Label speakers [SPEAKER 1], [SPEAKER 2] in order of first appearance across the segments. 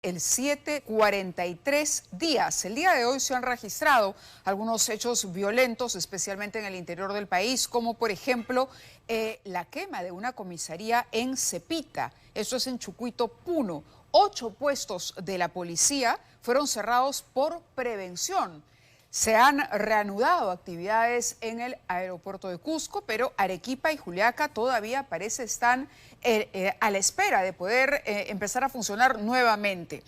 [SPEAKER 1] el 743 días. El día de hoy se han registrado algunos hechos violentos, especialmente en el interior del país, como por ejemplo la quema de una comisaría en Cepita. Esto es en Chucuito, Puno. 8 puestos de la policía fueron cerrados por prevención. Se han reanudado actividades en el aeropuerto de Cusco, pero Arequipa y Juliaca todavía parece están a la espera de poder empezar a funcionar nuevamente.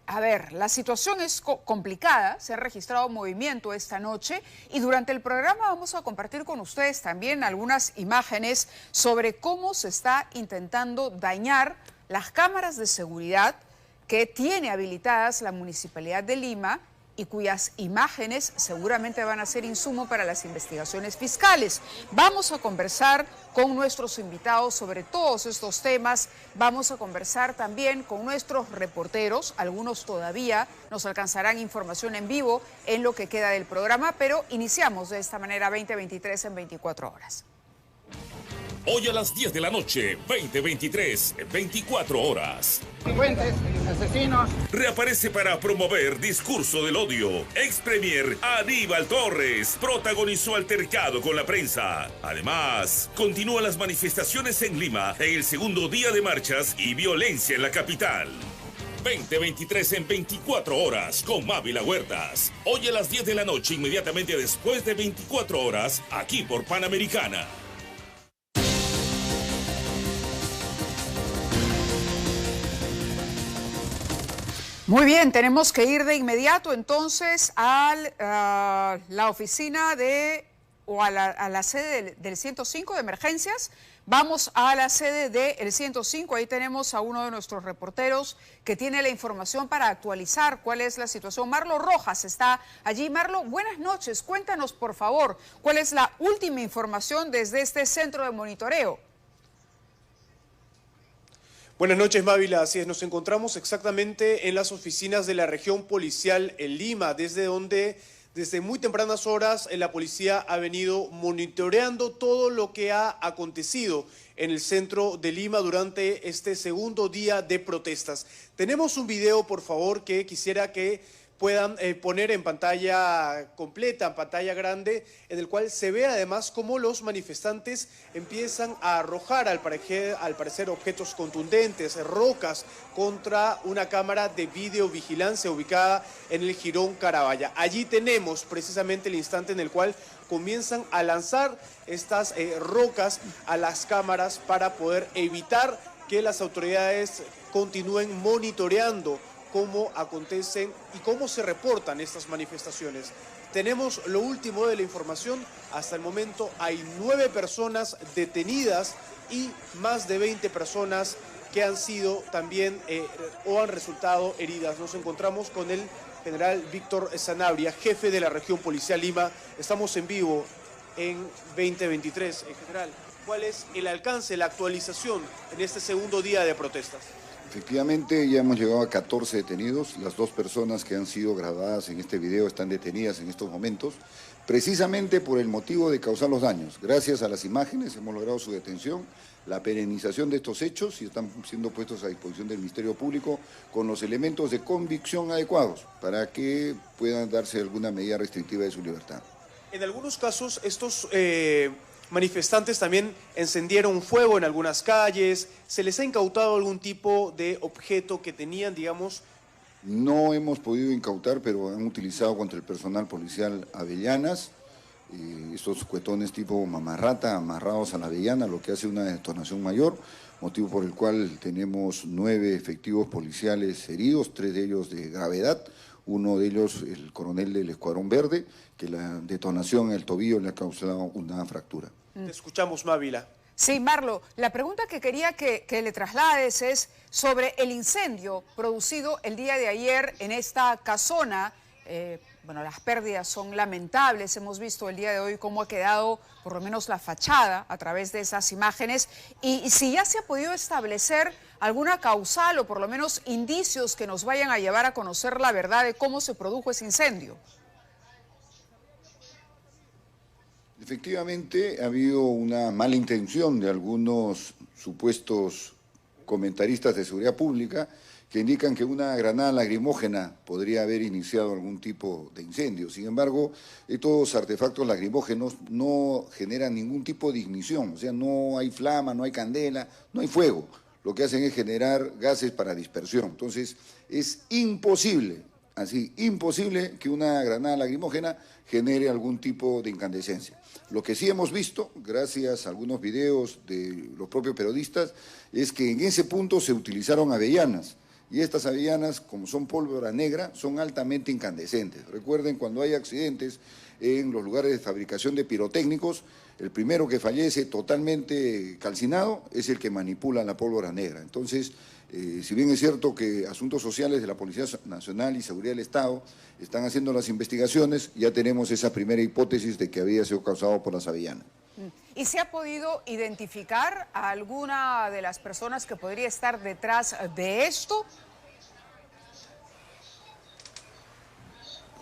[SPEAKER 1] La situación es complicada, se ha registrado movimiento esta noche y durante el programa vamos a compartir con ustedes también algunas imágenes sobre cómo se está intentando dañar las cámaras de seguridad que tiene habilitadas la Municipalidad de Lima y cuyas imágenes seguramente van a ser insumo para las investigaciones fiscales. Vamos a conversar con nuestros invitados sobre todos estos temas. Vamos a conversar también con nuestros reporteros. Algunos todavía nos alcanzarán información en vivo en lo que queda del programa, pero iniciamos de esta manera 2023 en 24 horas.
[SPEAKER 2] Hoy a las 10 de la noche, 2023, 24 horas.
[SPEAKER 3] Delincuentes, asesinos.
[SPEAKER 2] Reaparece para promover discurso del odio. Ex premier Aníbal Torres protagonizó altercado con la prensa. Además, continúan las manifestaciones en Lima en el segundo día de marchas y violencia en la capital. 2023 en 24 horas con Mávila Huertas. Hoy a las 10 de la noche, inmediatamente después de 24 horas, aquí por Panamericana.
[SPEAKER 1] Muy bien, tenemos que ir de inmediato entonces a la oficina a la sede del 105 de emergencias. Vamos a la sede del 105, ahí tenemos a uno de nuestros reporteros que tiene la información para actualizar cuál es la situación. Marlo Rojas está allí. Marlo, buenas noches, cuéntanos por favor, ¿cuál es la última información desde este centro de monitoreo?
[SPEAKER 4] Buenas noches, Mávila. Así es, nos encontramos exactamente en las oficinas de la región policial en Lima, desde donde desde muy tempranas horas la policía ha venido monitoreando todo lo que ha acontecido en el centro de Lima durante este segundo día de protestas. Tenemos un video, por favor, que quisiera que puedan poner en pantalla completa, en pantalla grande, en el cual se ve además cómo los manifestantes empiezan a arrojar al parecer objetos contundentes, rocas, contra una cámara de videovigilancia ubicada en el Jirón Carabaya. Allí tenemos precisamente el instante en el cual comienzan a lanzar estas rocas a las cámaras para poder evitar que las autoridades continúen monitoreando cómo acontecen y cómo se reportan estas manifestaciones. Tenemos lo último de la información. Hasta el momento hay 9 personas detenidas y más de 20 personas que han sido también o han resultado heridas. Nos encontramos con el general Víctor Sanabria, jefe de la región policial Lima. Estamos en vivo en 2023. General, ¿cuál es el alcance, la actualización en este segundo día de protestas?
[SPEAKER 5] Efectivamente, ya hemos llegado a 14 detenidos. Las 2 personas que han sido grabadas en este video están detenidas en estos momentos, precisamente por el motivo de causar los daños. Gracias a las imágenes hemos logrado su detención, la perenización de estos hechos y están siendo puestos a disposición del Ministerio Público con los elementos de convicción adecuados para que puedan darse alguna medida restrictiva de su libertad.
[SPEAKER 4] En algunos casos, estos manifestantes también encendieron fuego en algunas calles. ¿Se les ha incautado algún tipo de objeto que tenían, digamos?
[SPEAKER 5] No hemos podido incautar, pero han utilizado contra el personal policial avellanas, estos cuetones tipo mamarrata amarrados a la avellana, lo que hace una detonación mayor, motivo por el cual tenemos 9 efectivos policiales heridos, 3 de ellos de gravedad. Uno de ellos, el coronel del Escuadrón Verde, que la detonación en el tobillo le ha causado una fractura.
[SPEAKER 4] Te escuchamos, Mávila.
[SPEAKER 1] Sí, Marlo, la pregunta que quería que le traslades es sobre el incendio producido el día de ayer en esta casona. Bueno, las pérdidas son lamentables. Hemos visto el día de hoy cómo ha quedado por lo menos la fachada a través de esas imágenes. Y si ya se ha podido establecer alguna causal o por lo menos indicios que nos vayan a llevar a conocer la verdad de cómo se produjo ese incendio.
[SPEAKER 5] Efectivamente, ha habido una mala intención de algunos supuestos comentaristas de seguridad pública que indican que una granada lacrimógena podría haber iniciado algún tipo de incendio. Sin embargo, estos artefactos lacrimógenos no generan ningún tipo de ignición, o sea, no hay flama, no hay candela, no hay fuego. Lo que hacen es generar gases para dispersión. Entonces, es imposible, así, imposible que una granada lacrimógena genere algún tipo de incandescencia. Lo que sí hemos visto, gracias a algunos videos de los propios periodistas, es que en ese punto se utilizaron avellanas. Y estas avellanas, como son pólvora negra, son altamente incandescentes. Recuerden, cuando hay accidentes en los lugares de fabricación de pirotécnicos, el primero que fallece totalmente calcinado es el que manipula la pólvora negra. Entonces, si bien es cierto que Asuntos Sociales de la Policía Nacional y Seguridad del Estado están haciendo las investigaciones, ya tenemos esa primera hipótesis de que había sido causado por las avellanas.
[SPEAKER 1] ¿Y se ha podido identificar a alguna de las personas que podría estar detrás de esto?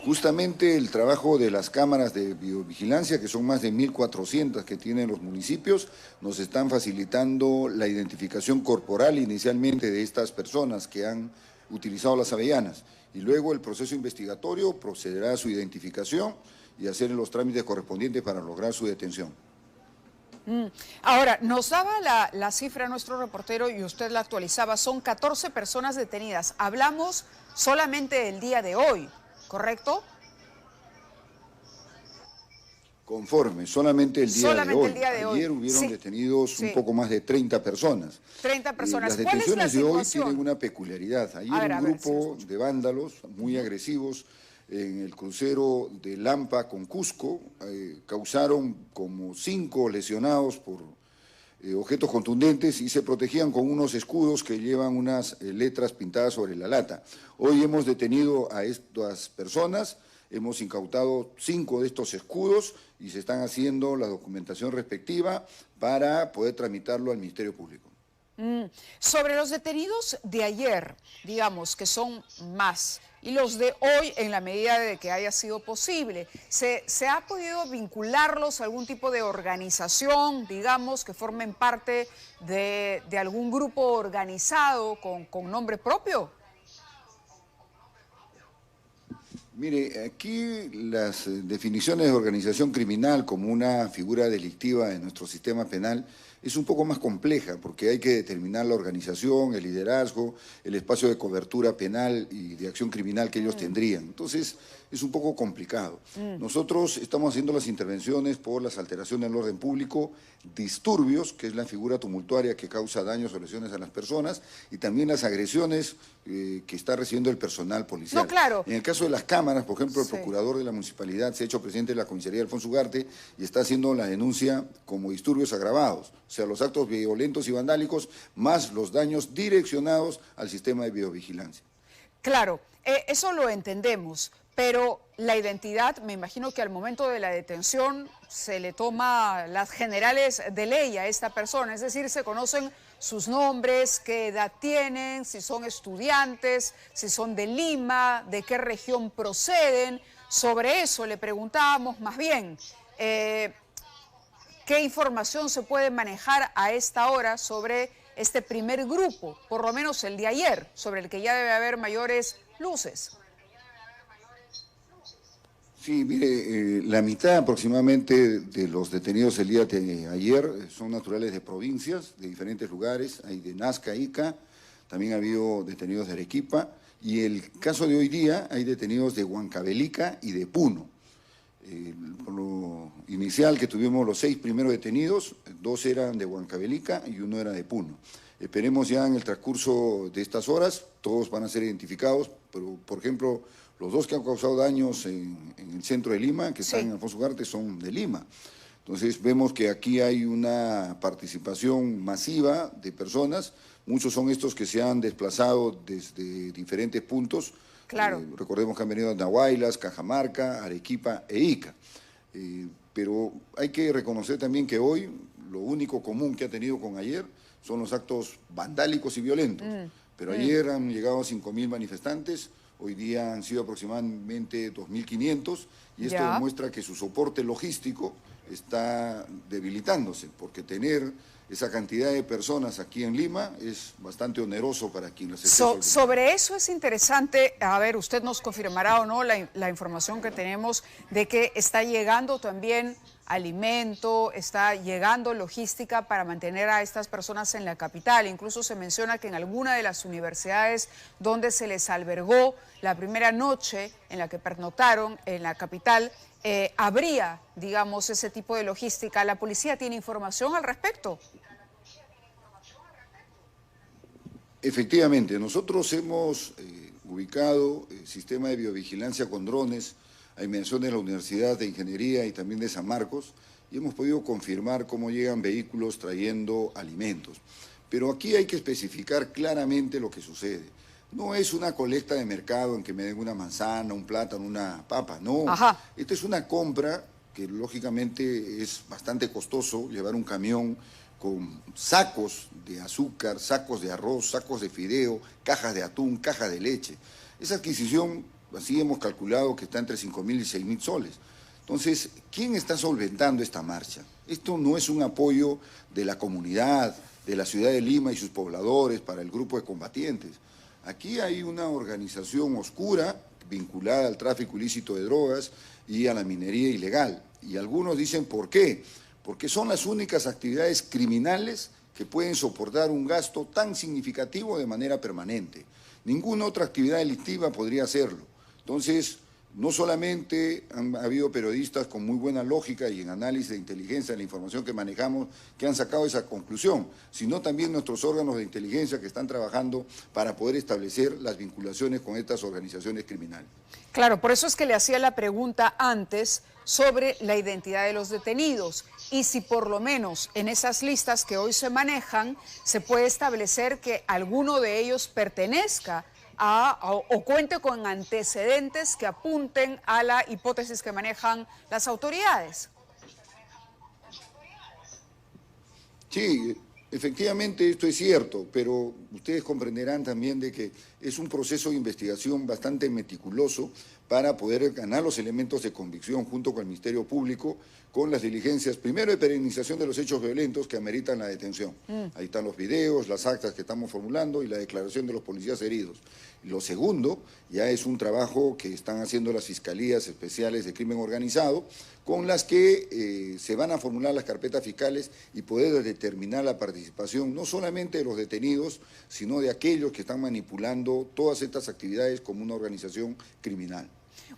[SPEAKER 5] Justamente el trabajo de las cámaras de biovigilancia, que son más de 1.400 que tienen los municipios, nos están facilitando la identificación corporal inicialmente de estas personas que han utilizado las avellanas. Y luego el proceso investigatorio procederá a su identificación y hacer los trámites correspondientes para lograr su detención.
[SPEAKER 1] Ahora, nos daba la cifra nuestro reportero y usted la actualizaba, son 14 personas detenidas. Hablamos solamente del día de hoy, ¿correcto?
[SPEAKER 5] Conforme, solamente el día de hoy.
[SPEAKER 1] El día de hoy.
[SPEAKER 5] Ayer hubieron detenidos un poco más de 30 personas.
[SPEAKER 1] 30 personas.
[SPEAKER 5] Las detenciones de hoy tienen una peculiaridad. Ayer un grupo de vándalos muy agresivos en el crucero de Lampa con Cusco causaron como 5 lesionados por objetos contundentes y se protegían con unos escudos que llevan unas letras pintadas sobre la lata. Hoy hemos detenido a estas personas, hemos incautado 5 de estos escudos y se están haciendo la documentación respectiva para poder tramitarlo al Ministerio Público.
[SPEAKER 1] Sobre los detenidos de ayer, digamos que son más, y los de hoy en la medida de que haya sido posible, ¿se ha podido vincularlos a algún tipo de organización, digamos, que formen parte de algún grupo organizado con nombre propio?
[SPEAKER 5] Mire, aquí las definiciones de organización criminal como una figura delictiva en nuestro sistema penal es un poco más compleja porque hay que determinar la organización, el liderazgo, el espacio de cobertura penal y de acción criminal que ellos tendrían. Entonces, es un poco complicado. Nosotros estamos haciendo las intervenciones por las alteraciones del orden público, disturbios, que es la figura tumultuaria que causa daños o lesiones a las personas, y también las agresiones que está recibiendo el personal policial.
[SPEAKER 1] No, claro.
[SPEAKER 5] En el caso de las cámaras, por ejemplo, el procurador de la municipalidad se ha hecho presidente de la comisaría Alfonso Ugarte y está haciendo la denuncia como disturbios agravados, o sea, los actos violentos y vandálicos más los daños direccionados al sistema de biovigilancia.
[SPEAKER 1] Claro, eso lo entendemos, pero la identidad, me imagino que al momento de la detención se le toma las generales de ley a esta persona, es decir, se conocen sus nombres, qué edad tienen, si son estudiantes, si son de Lima, de qué región proceden. Sobre eso le preguntábamos más bien, ¿qué información se puede manejar a esta hora sobre este primer grupo, por lo menos el de ayer, sobre el que ya debe haber mayores luces?
[SPEAKER 5] Sí, mire, la mitad aproximadamente de los detenidos el día de ayer son naturales de provincias, de diferentes lugares, hay de Nazca, Ica, también ha habido detenidos de Arequipa, y el caso de hoy día hay detenidos de Huancavelica y de Puno. Por lo inicial que tuvimos los 6 primeros detenidos, 2 eran de Huancavelica y 1 era de Puno. Esperemos ya en el transcurso de estas horas, todos van a ser identificados, pero por ejemplo, los 2 que han causado daños en el centro de Lima, que están en Alfonso Ugarte, son de Lima. Entonces vemos que aquí hay una participación masiva de personas, muchos son estos que se han desplazado desde diferentes puntos.
[SPEAKER 1] Claro.
[SPEAKER 5] Recordemos que han venido a Nahuaylas, Cajamarca, Arequipa e Ica. Pero hay que reconocer también que hoy lo único común que ha tenido con ayer son los actos vandálicos y violentos. Pero ayer han llegado 5.000 manifestantes, hoy día han sido aproximadamente 2.500 y esto demuestra que su soporte logístico está debilitándose, porque tener esa cantidad de personas aquí en Lima es bastante oneroso para quien las esté
[SPEAKER 1] sobre eso es interesante, a ver, usted nos confirmará o no la información que tenemos de que está llegando también alimento, está llegando logística para mantener a estas personas en la capital. Incluso se menciona que en alguna de las universidades donde se les albergó la primera noche en la que pernoctaron en la capital, habría, digamos, ese tipo de logística. ¿La policía tiene información al respecto?
[SPEAKER 5] Efectivamente, nosotros hemos ubicado el sistema de biovigilancia con drones a inmediación de la Universidad de Ingeniería y también de San Marcos, y hemos podido confirmar cómo llegan vehículos trayendo alimentos. Pero aquí hay que especificar claramente lo que sucede. No es una colecta de mercado en que me den una manzana, un plátano, una papa, no.
[SPEAKER 1] Ajá.
[SPEAKER 5] Esta es una compra que lógicamente es bastante costoso llevar un camión con sacos de azúcar, sacos de arroz, sacos de fideo, cajas de atún, cajas de leche. Esa adquisición, así hemos calculado que está entre 5.000 y 6.000 soles. Entonces, ¿quién está solventando esta marcha? Esto no es un apoyo de la comunidad, de la ciudad de Lima y sus pobladores para el grupo de combatientes. Aquí hay una organización oscura vinculada al tráfico ilícito de drogas y a la minería ilegal. Y algunos dicen, ¿por qué? Porque son las únicas actividades criminales que pueden soportar un gasto tan significativo de manera permanente. Ninguna otra actividad delictiva podría hacerlo. Entonces, no solamente han habido periodistas con muy buena lógica y en análisis de inteligencia de la información que manejamos que han sacado esa conclusión, sino también nuestros órganos de inteligencia que están trabajando para poder establecer las vinculaciones con estas organizaciones criminales.
[SPEAKER 1] Claro, por eso es que le hacía la pregunta antes sobre la identidad de los detenidos y si por lo menos en esas listas que hoy se manejan se puede establecer que alguno de ellos pertenezca o cuente con antecedentes que apunten a la hipótesis que manejan las autoridades.
[SPEAKER 5] Sí, efectivamente esto es cierto, pero ustedes comprenderán también de que es un proceso de investigación bastante meticuloso para poder ganar los elementos de convicción junto con el Ministerio Público, con las diligencias, primero de perennización de los hechos violentos que ameritan la detención. Ahí están los videos, las actas que estamos formulando y la declaración de los policías heridos. Lo segundo ya es un trabajo que están haciendo las Fiscalías Especiales de Crimen Organizado, con las que se van a formular las carpetas fiscales y poder determinar la participación no solamente de los detenidos, sino de aquellos que están manipulando todas estas actividades como una organización criminal.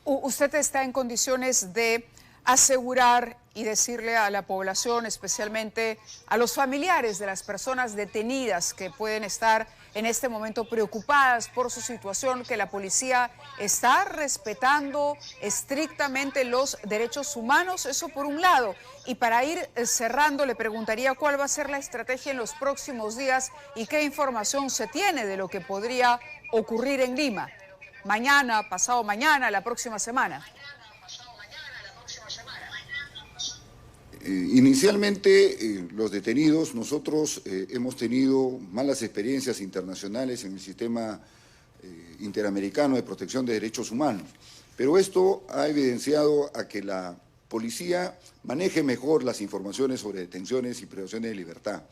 [SPEAKER 1] ¿Usted está en condiciones de asegurar y decirle a la población, especialmente a los familiares de las personas detenidas que pueden estar en este momento preocupadas por su situación, que la policía está respetando estrictamente los derechos humanos? Eso por un lado. Y para ir cerrando, le preguntaría cuál va a ser la estrategia en los próximos días y qué información se tiene de lo que podría ocurrir en Lima. Mañana, pasado mañana, la próxima semana.
[SPEAKER 5] Inicialmente, los detenidos, nosotros hemos tenido malas experiencias internacionales en el sistema interamericano de protección de derechos humanos, pero esto ha evidenciado a que la policía maneje mejor las informaciones sobre detenciones y privaciones de libertad.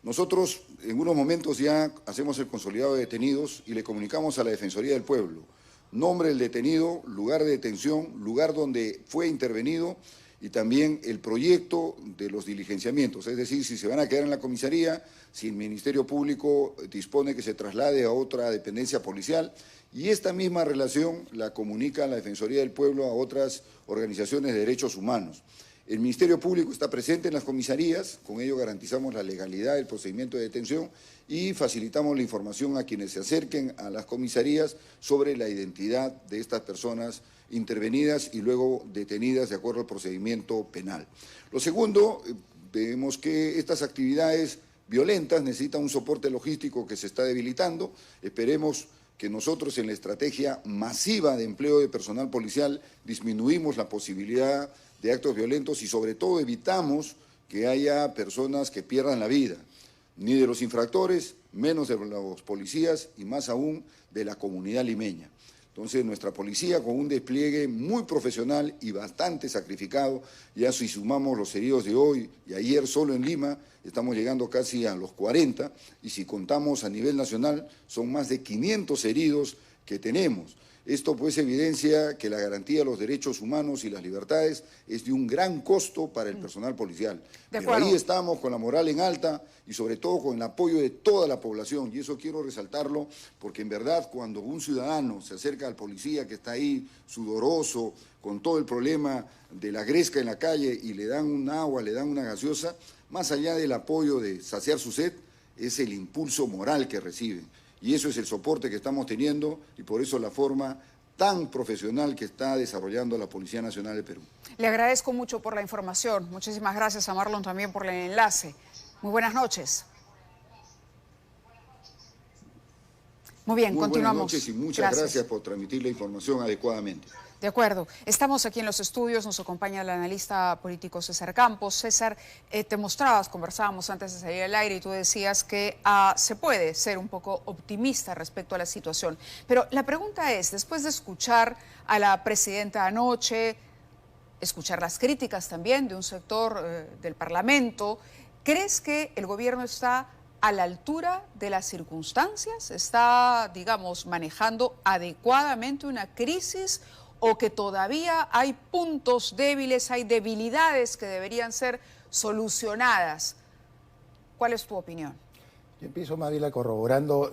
[SPEAKER 5] Nosotros en unos momentos ya hacemos el consolidado de detenidos y le comunicamos a la Defensoría del Pueblo nombre del detenido, lugar de detención, lugar donde fue intervenido y también el proyecto de los diligenciamientos, es decir, si se van a quedar en la comisaría, si el Ministerio Público dispone que se traslade a otra dependencia policial, y esta misma relación la comunica la Defensoría del Pueblo a otras organizaciones de derechos humanos. El Ministerio Público está presente en las comisarías, con ello garantizamos la legalidad del procedimiento de detención y facilitamos la información a quienes se acerquen a las comisarías sobre la identidad de estas personas intervenidas y luego detenidas de acuerdo al procedimiento penal. Lo segundo, vemos que estas actividades violentas necesitan un soporte logístico que se está debilitando. Esperemos que nosotros en la estrategia masiva de empleo de personal policial disminuimos la posibilidad de actos violentos y sobre todo evitamos que haya personas que pierdan la vida, ni de los infractores, menos de los policías y más aún de la comunidad limeña. Entonces, nuestra policía, con un despliegue muy profesional y bastante sacrificado, ya si sumamos los heridos de hoy y ayer solo en Lima, estamos llegando casi a los 40, y si contamos a nivel nacional, son más de 500 heridos que tenemos. Esto pues evidencia que la garantía de los derechos humanos y las libertades es de un gran costo para el personal policial. Pero ahí estamos con la moral en alta y sobre todo con el apoyo de toda la población. Y eso quiero resaltarlo porque en verdad cuando un ciudadano se acerca al policía que está ahí sudoroso, con todo el problema de la gresca en la calle y le dan un agua, le dan una gaseosa, más allá del apoyo de saciar su sed, es el impulso moral que reciben. Y eso es el soporte que estamos teniendo y por eso la forma tan profesional que está desarrollando la Policía Nacional de Perú.
[SPEAKER 1] Le agradezco mucho por la información. Muchísimas gracias a Marlon también por el enlace. Muy buenas noches. Muy bien, continuamos.
[SPEAKER 5] Buenas noches y muchas gracias por transmitir la información adecuadamente.
[SPEAKER 1] De acuerdo. Estamos aquí en los estudios, nos acompaña el analista político César Campos. César, te mostrabas, conversábamos antes de salir al aire y tú decías que se puede ser un poco optimista respecto a la situación. Pero la pregunta es, después de escuchar a la presidenta anoche, escuchar las críticas también de un sector del Parlamento, ¿crees que el gobierno está a la altura de las circunstancias? ¿Está, digamos, manejando adecuadamente una crisis? ¿O que todavía hay puntos débiles, hay debilidades que deberían ser solucionadas? ¿Cuál es tu opinión?
[SPEAKER 6] Yo empiezo, Mávila, corroborando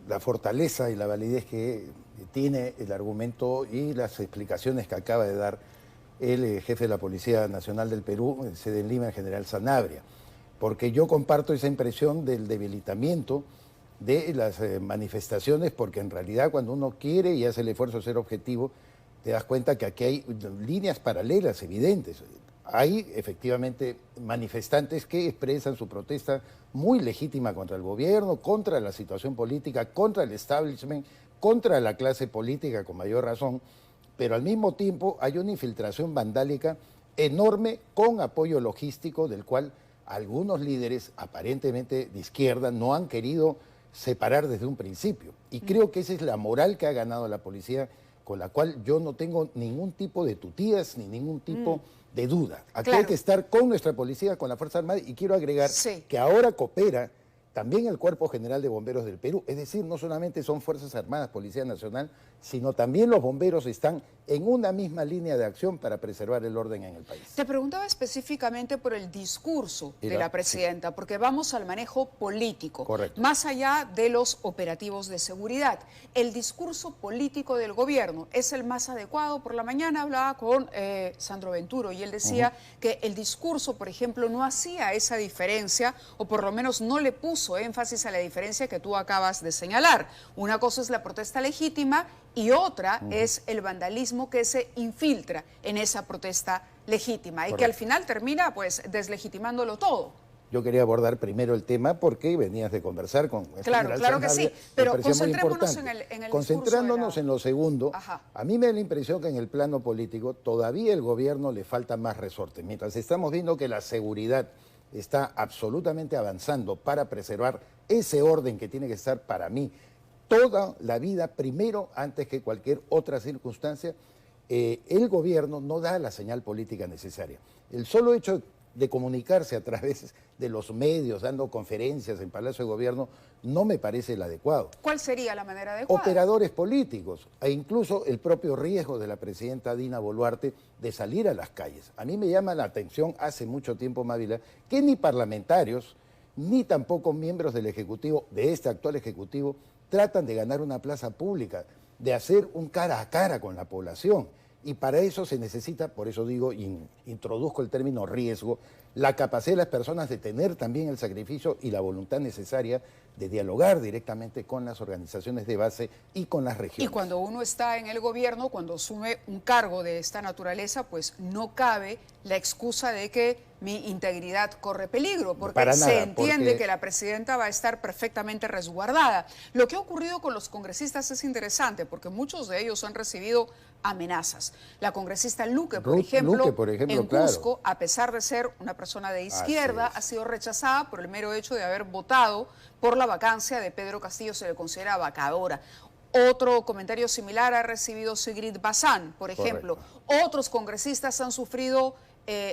[SPEAKER 6] la fortaleza y la validez que tiene el argumento y las explicaciones que acaba de dar el jefe de la Policía Nacional del Perú, sede en Lima, el general Sanabria. Porque yo comparto esa impresión del debilitamiento de las manifestaciones, porque en realidad cuando uno quiere y hace el esfuerzo de ser objetivo, te das cuenta que aquí hay líneas paralelas evidentes. Hay efectivamente manifestantes que expresan su protesta muy legítima contra el gobierno, contra la situación política, contra el establishment, contra la clase política con mayor razón, pero al mismo tiempo hay una infiltración vandálica enorme con apoyo logístico del cual algunos líderes aparentemente de izquierda no han querido separar desde un principio. Y creo que esa es la moral que ha ganado la policía, con la cual yo no tengo ningún tipo de tutías ni ningún tipo de duda. Aquí hay que estar con nuestra policía, con la Fuerza Armada, y quiero agregar que ahora coopera también el Cuerpo General de Bomberos del Perú. Es decir, no solamente son Fuerzas Armadas, Policía Nacional, sino también los bomberos están en una misma línea de acción para preservar el orden en el país.
[SPEAKER 1] Te preguntaba específicamente por el discurso de la presidenta, porque vamos al manejo político, más allá de los operativos de seguridad. El discurso político del gobierno es el más adecuado. Por la mañana hablaba con Sandro Venturo y él decía que el discurso, por ejemplo, no hacía esa diferencia, o por lo menos no le puso énfasis a la diferencia que tú acabas de señalar. Una cosa es la protesta legítima y otra es el vandalismo que se infiltra en esa protesta legítima y que al final termina pues deslegitimándolo todo.
[SPEAKER 6] Yo quería abordar primero el tema porque venías de conversar con el general
[SPEAKER 1] Claro que sí, pero concentrémonos en el
[SPEAKER 6] Concentrándonos en lo segundo, a mí me da la impresión que en el plano político todavía el gobierno le falta más resorte. Mientras estamos viendo que la seguridad está absolutamente avanzando para preservar ese orden que tiene que estar para mí toda la vida primero antes que cualquier otra circunstancia, el gobierno no da la señal política necesaria. El solo hecho de comunicarse a través de los medios, dando conferencias en Palacio de Gobierno, no me parece el adecuado.
[SPEAKER 1] ¿Cuál sería la manera adecuada?
[SPEAKER 6] Operadores políticos, e incluso el propio riesgo de la presidenta Dina Boluarte de salir a las calles. A mí me llama la atención hace mucho tiempo, Mávila, que ni parlamentarios, ni tampoco miembros del Ejecutivo, de este actual Ejecutivo, tratan de ganar una plaza pública, de hacer un cara a cara con la población. Y para eso se necesita, por eso digo, introduzco el término riesgo, la capacidad de las personas de tener también el sacrificio y la voluntad necesaria de dialogar directamente con las organizaciones de base y con las regiones.
[SPEAKER 1] Y cuando uno está en el gobierno, cuando asume un cargo de esta naturaleza, pues no cabe la excusa de que mi integridad corre peligro, porque se entiende que la presidenta va a estar perfectamente resguardada. Lo que ha ocurrido con los congresistas es interesante, porque muchos de ellos han recibido amenazas. La congresista Luque, por ejemplo, en Cusco, a pesar de ser una persona de izquierda, ha sido rechazada por el mero hecho de haber votado por la vacancia de Pedro Castillo, se le considera vacadora. Otro comentario similar ha recibido Sigrid Bazán, por ejemplo.
[SPEAKER 6] Correcto.
[SPEAKER 1] Otros congresistas han sufrido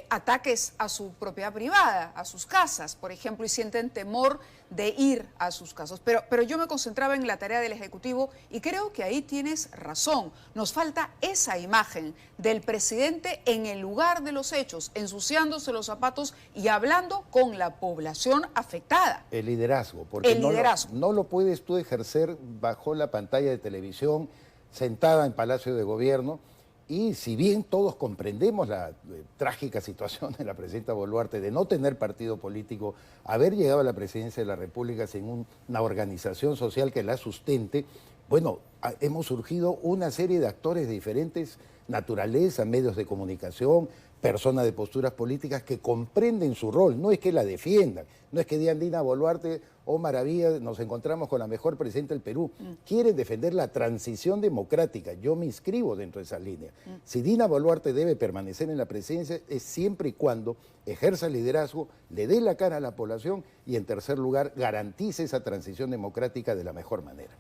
[SPEAKER 1] ataques a su propiedad privada, a sus casas, por ejemplo, y sienten temor de ir a sus casas. Pero yo me concentraba en la tarea del Ejecutivo y creo que ahí tienes razón. Nos falta esa imagen del presidente en el lugar de los hechos, ensuciándose los zapatos y hablando con la población afectada.
[SPEAKER 6] El liderazgo, porque
[SPEAKER 1] El liderazgo.
[SPEAKER 6] No lo puedes tú ejercer bajo la pantalla de televisión, sentada en Palacio de Gobierno. Y si bien todos comprendemos la trágica situación de la presidenta Boluarte de no tener partido político, haber llegado a la presidencia de la República sin una organización social que la sustente, bueno, hemos surgido una serie de actores de diferentes naturalezas, medios de comunicación, personas de posturas políticas que comprenden su rol, no es que la defiendan, no es que digan Dina Boluarte, oh maravilla, nos encontramos con la mejor presidenta del Perú. Quieren defender la transición democrática, yo me inscribo dentro de esa línea. Si Dina Boluarte debe permanecer en la presidencia es siempre y cuando ejerza el liderazgo, le dé la cara a la población y en tercer lugar garantice esa transición democrática de la mejor manera.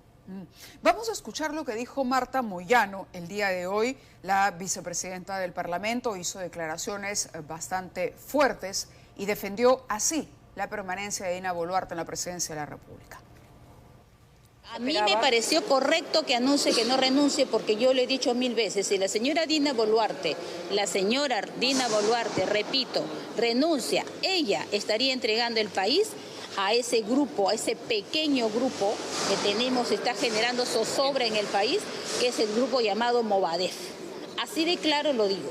[SPEAKER 1] Vamos a escuchar lo que dijo Marta Moyano el día de hoy. La vicepresidenta del Parlamento hizo declaraciones bastante fuertes y defendió así la permanencia de Dina Boluarte en la presidencia de la República.
[SPEAKER 7] A mí me pareció correcto que anuncie que no renuncie, porque yo le he dicho 1000 veces, si la señora Dina Boluarte, repito, renuncia, ella estaría entregando el país a ese grupo, a ese pequeño grupo que tenemos, está generando zozobra en el país, que es el grupo llamado Movadef. Así de claro lo digo,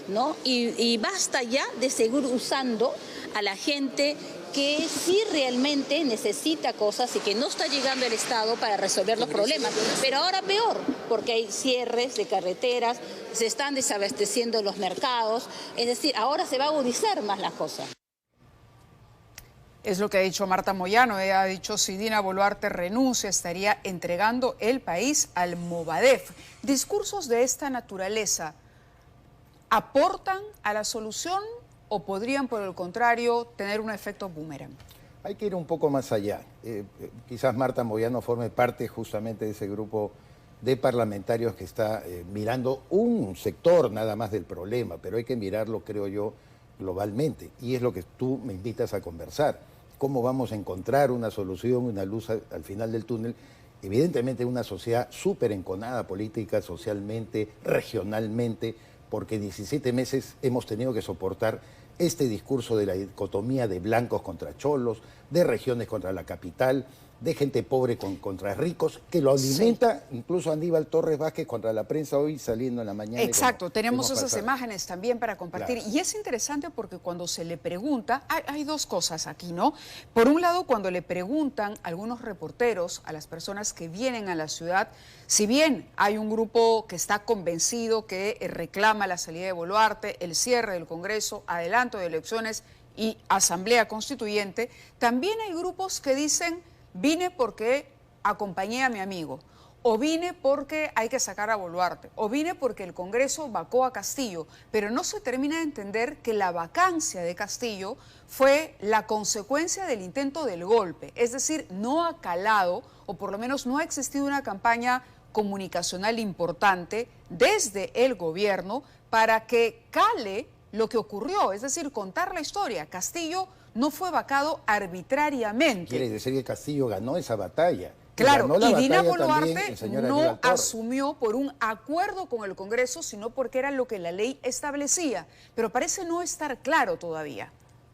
[SPEAKER 7] ¿no? Y basta ya de seguir usando a la gente que sí realmente necesita cosas y que no está llegando el Estado para resolver los problemas. Pero ahora peor, porque hay cierres de carreteras, se están desabasteciendo los mercados, es decir, ahora se va a agudizar más las cosas.
[SPEAKER 1] Es lo que ha dicho Marta Moyano. Ella ha dicho, si Dina Boluarte renuncia, estaría entregando el país al Movadef. Discursos de esta naturaleza, ¿aportan a la solución o podrían, por el contrario, tener un efecto boomerang?
[SPEAKER 6] Hay que ir un poco más allá. Quizás Marta Moyano forme parte justamente de ese grupo de parlamentarios que está mirando un sector nada más del problema, pero hay que mirarlo, creo yo, globalmente. Y es lo que tú me invitas a conversar. ¿Cómo vamos a encontrar una solución, una luz al final del túnel? Evidentemente una sociedad súper enconada política, socialmente, regionalmente, porque 17 meses hemos tenido que soportar este discurso de la dicotomía de blancos contra cholos, de regiones contra la capital, de gente pobre contra ricos, que lo alimenta incluso Aníbal Torres Vázquez contra la prensa hoy saliendo en la mañana.
[SPEAKER 1] Exacto, tenemos esas imágenes también para compartir. Claro. Y es interesante porque cuando se le pregunta, hay dos cosas aquí, ¿no? Por un lado, cuando le preguntan algunos reporteros a las personas que vienen a la ciudad, si bien hay un grupo que está convencido que reclama la salida de Boluarte, el cierre del Congreso, adelanto de elecciones y asamblea constituyente, también hay grupos que dicen, vine porque acompañé a mi amigo, o vine porque hay que sacar a Boluarte, o vine porque el Congreso vacó a Castillo, pero no se termina de entender que la vacancia de Castillo fue la consecuencia del intento del golpe, es decir, no ha calado, o por lo menos no ha existido una campaña comunicacional importante desde el gobierno para que cale lo que ocurrió, es decir, contar la historia. Castillo no fue vacado arbitrariamente.
[SPEAKER 6] Quiere decir que Castillo ganó esa batalla.
[SPEAKER 1] Claro, y Dina Boluarte no asumió por un acuerdo con el Congreso, sino porque era lo que la ley establecía. Pero parece no estar claro todavía.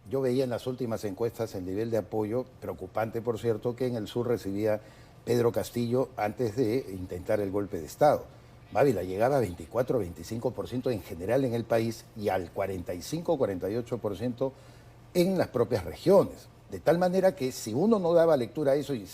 [SPEAKER 6] Yo veía en las últimas encuestas el nivel de apoyo, preocupante por cierto, que en el sur recibía Pedro Castillo antes de intentar el golpe de Estado. Mávila llegaba a 24-25% en general en el país y al 45-48% en las propias regiones. De tal manera que si uno no daba lectura a eso y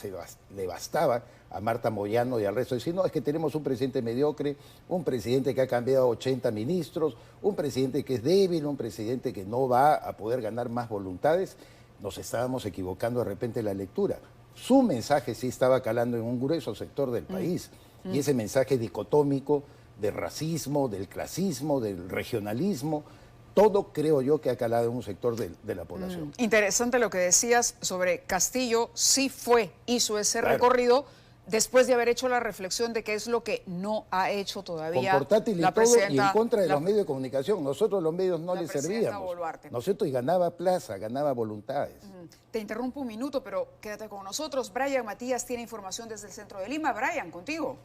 [SPEAKER 6] le bastaba a Marta Moyano y al resto decir, no, es que tenemos un presidente mediocre, un presidente que ha cambiado 80 ministros, un presidente que es débil, un presidente que no va a poder ganar más voluntades, nos estábamos equivocando de repente la lectura. Su mensaje sí estaba calando en un grueso sector del país. Y ese mensaje dicotómico del racismo, del clasismo, del regionalismo, todo creo yo que ha calado en un sector de la población.
[SPEAKER 1] Interesante lo que decías sobre Castillo, sí hizo ese recorrido después de haber hecho la reflexión de qué es lo que no ha hecho todavía
[SPEAKER 6] con portátil y
[SPEAKER 1] la
[SPEAKER 6] todo, y en contra de
[SPEAKER 1] la-
[SPEAKER 6] los medios de comunicación. Nosotros los medios no
[SPEAKER 1] la
[SPEAKER 6] les
[SPEAKER 1] presidenta
[SPEAKER 6] servíamos.
[SPEAKER 1] Boluarte.
[SPEAKER 6] Nosotros, y ganaba plaza, ganaba voluntades.
[SPEAKER 1] Te interrumpo un minuto, pero quédate con nosotros. Brian Matías tiene información desde el centro de Lima. Brian, contigo.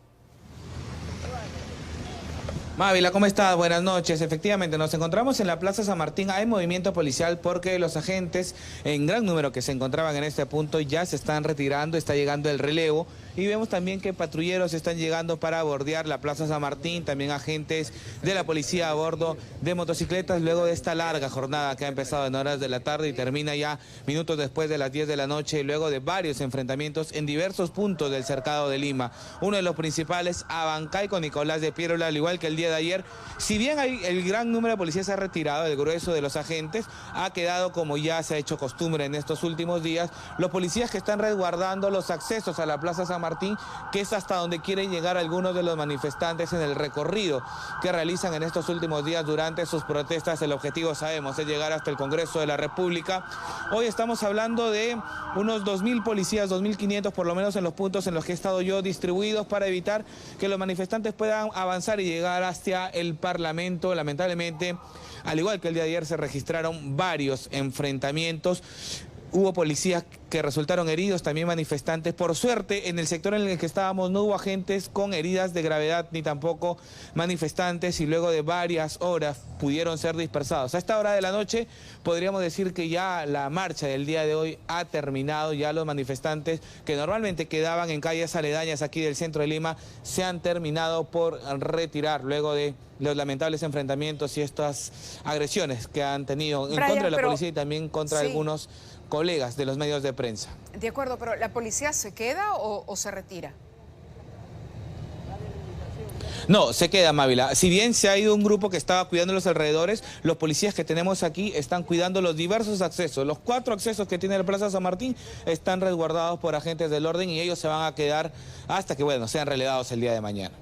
[SPEAKER 8] Mávila, ¿cómo estás? Buenas noches. Efectivamente, nos encontramos en la Plaza San Martín. Hay movimiento policial porque los agentes, en gran número que se encontraban en este punto, ya se están retirando, está llegando el relevo. Y vemos también que patrulleros están llegando para bordear la Plaza San Martín, también agentes de la policía a bordo de motocicletas, luego de esta larga jornada que ha empezado en horas de la tarde y termina ya minutos después de las 10 de la noche, luego de varios enfrentamientos en diversos puntos del cercado de Lima. Uno de los principales, Abancay con Nicolás de Piérola, al igual que el día de ayer. Si bien el gran número de policías se ha retirado, el grueso de los agentes ha quedado, como ya se ha hecho costumbre en estos últimos días, los policías que están resguardando los accesos a la Plaza San Martín, que es hasta donde quieren llegar algunos de los manifestantes en el recorrido que realizan en estos últimos días durante sus protestas. El objetivo, sabemos, es llegar hasta el Congreso de la República. Hoy estamos hablando de unos 2.000 policías, 2.500 por lo menos en los puntos en los que he estado yo, distribuidos para evitar que los manifestantes puedan avanzar y llegar hacia el Parlamento. Lamentablemente, al igual que el día de ayer, se registraron varios enfrentamientos. Hubo policías que resultaron heridos, también manifestantes. Por suerte, en el sector en el que estábamos no hubo agentes con heridas de gravedad ni tampoco manifestantes, y luego de varias horas pudieron ser dispersados. A esta hora de la noche podríamos decir que ya la marcha del día de hoy ha terminado. Ya los manifestantes que normalmente quedaban en calles aledañas aquí del centro de Lima se han terminado por retirar luego de los lamentables enfrentamientos y estas agresiones que han tenido en contra de la policía y también contra algunos colegas de los medios de prensa.
[SPEAKER 1] De acuerdo, pero ¿la policía se queda o se retira?
[SPEAKER 8] No, se queda, Mávila. Si bien se ha ido un grupo que estaba cuidando los alrededores, los policías que tenemos aquí están cuidando los diversos accesos. Los 4 accesos que tiene la Plaza San Martín están resguardados por agentes del orden y ellos se van a quedar hasta que, bueno, sean relevados el día de mañana.